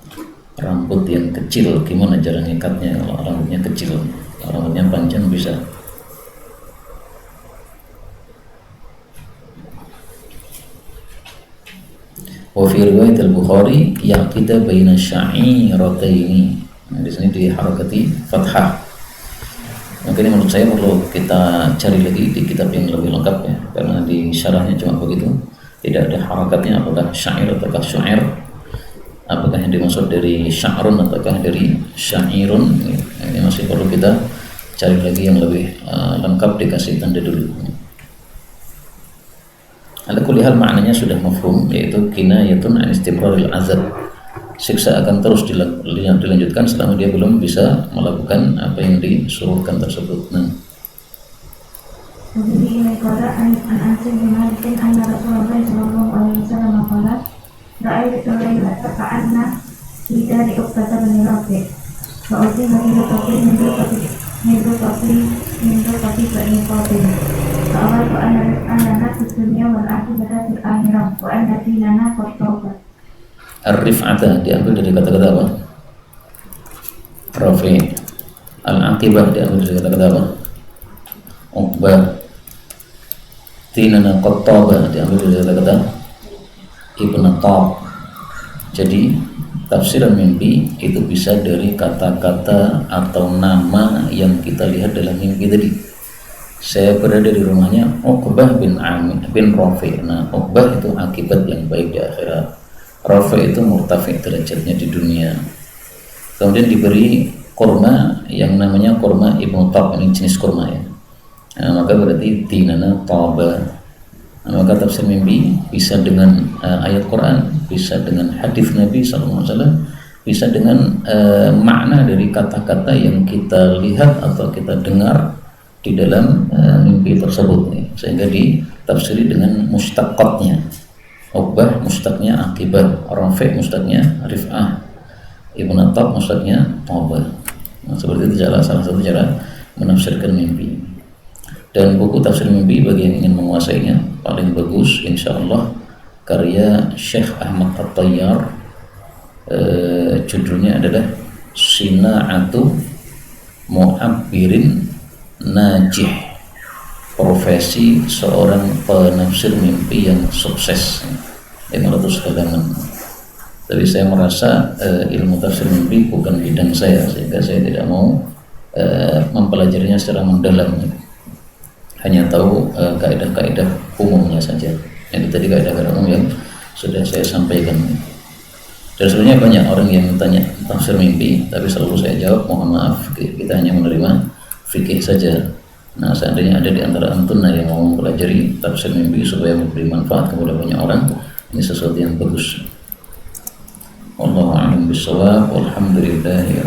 Speaker 1: rambut yang kecil. Gimana cara ngikatnya kalau rambutnya kecil? Kalau rambutnya panjang bisa. Wa fi riwayat al-Bukhari yaqida baina sya'irataini. Nah, di sini diharakati fathah. Maka ini menurut saya perlu kita cari lagi di kitab yang lebih lengkap ya, karena di syarahnya cuma begitu, tidak ada harakatnya apakah syair ataukah syu'air, apakah yang dimaksud dari sya'run ataukah dari sya'irun. Ini masih perlu kita cari lagi yang lebih lengkap, dikasih tanda dulu. Ala kulli hal maknanya sudah mafhum, yaitu kinayatun an istimraril azab, siksa akan terus dilanjutkan selama dia belum bisa melakukan apa yang disuruhkan tersebut. Nah,
Speaker 2: Nabi qala an Asim bin Malik anna Rasulullah sallallahu alaihi wasallam qala ra'aytu laylata ka'anna bidari uqtata bin Rafi' wa utima ila taqi min rupati bani Fatim awal wa anna dunya wal akhirata fil akhirah wa anna dinana qad tawbat.
Speaker 1: Ar-rif'ata diambil dari kata-kata apa? Rafi'. Al-aqibah diambil dari kata-kata apa? Uqbah. Dinana qad tawbat diambil dari kata-kata Ibn Tab. Jadi tafsiran mimpi itu bisa dari kata-kata atau nama yang kita lihat dalam mimpi tadi. Saya berada di rumahnya Uqbah bin Amir bin Rafi'. Nah, Uqbah itu akibat yang baik di akhirat. Rafi' itu murtafi' derajatnya di dunia. Kemudian diberi kurma yang namanya kurma Ibnu Tab, ini jenis kurma ya. Nah, maka berarti dinana taba. Nah, maka tafsir mimpi bisa dengan ayat Quran, bisa dengan hadis Nabi SAW, bisa dengan makna dari kata-kata yang kita lihat atau kita dengar di dalam mimpi tersebut nih. Sehingga ditafsiri dengan mustaqqatnya. Uqbah mustaqnya akibat, Rafi' mustaqnya rif'ah, Ibnu Tab mustaqnya tawbah. Nah, seperti itu salah satu cara menafsirkan mimpi. Dan buku tafsir mimpi bagi yang ingin menguasainya paling bagus insyaallah karya Syekh Ahmad At-Tayyar, judulnya adalah Sina'atu Mu'abbirin Najih, profesi seorang penafsir mimpi yang sukses, 500 halaman. Tapi saya merasa ilmu tafsir mimpi bukan bidang saya, sehingga saya tidak mau mempelajarinya secara mendalam. Hanya tahu kaidah-kaidah umumnya saja. Yang tadi kaidah-kaidah umum yang sudah saya sampaikan. Dan sebenarnya banyak orang yang bertanya tafsir mimpi, tapi selalu saya jawab, mohon maaf, kita hanya menerima fikih saja. Nah, seandainya ada di antara antum yang mau mempelajari tafsir mimpi supaya memberi manfaat kepada banyak orang, ini sesuatu yang bagus. Wallahu a'lam bishawab. Walhamdulillahi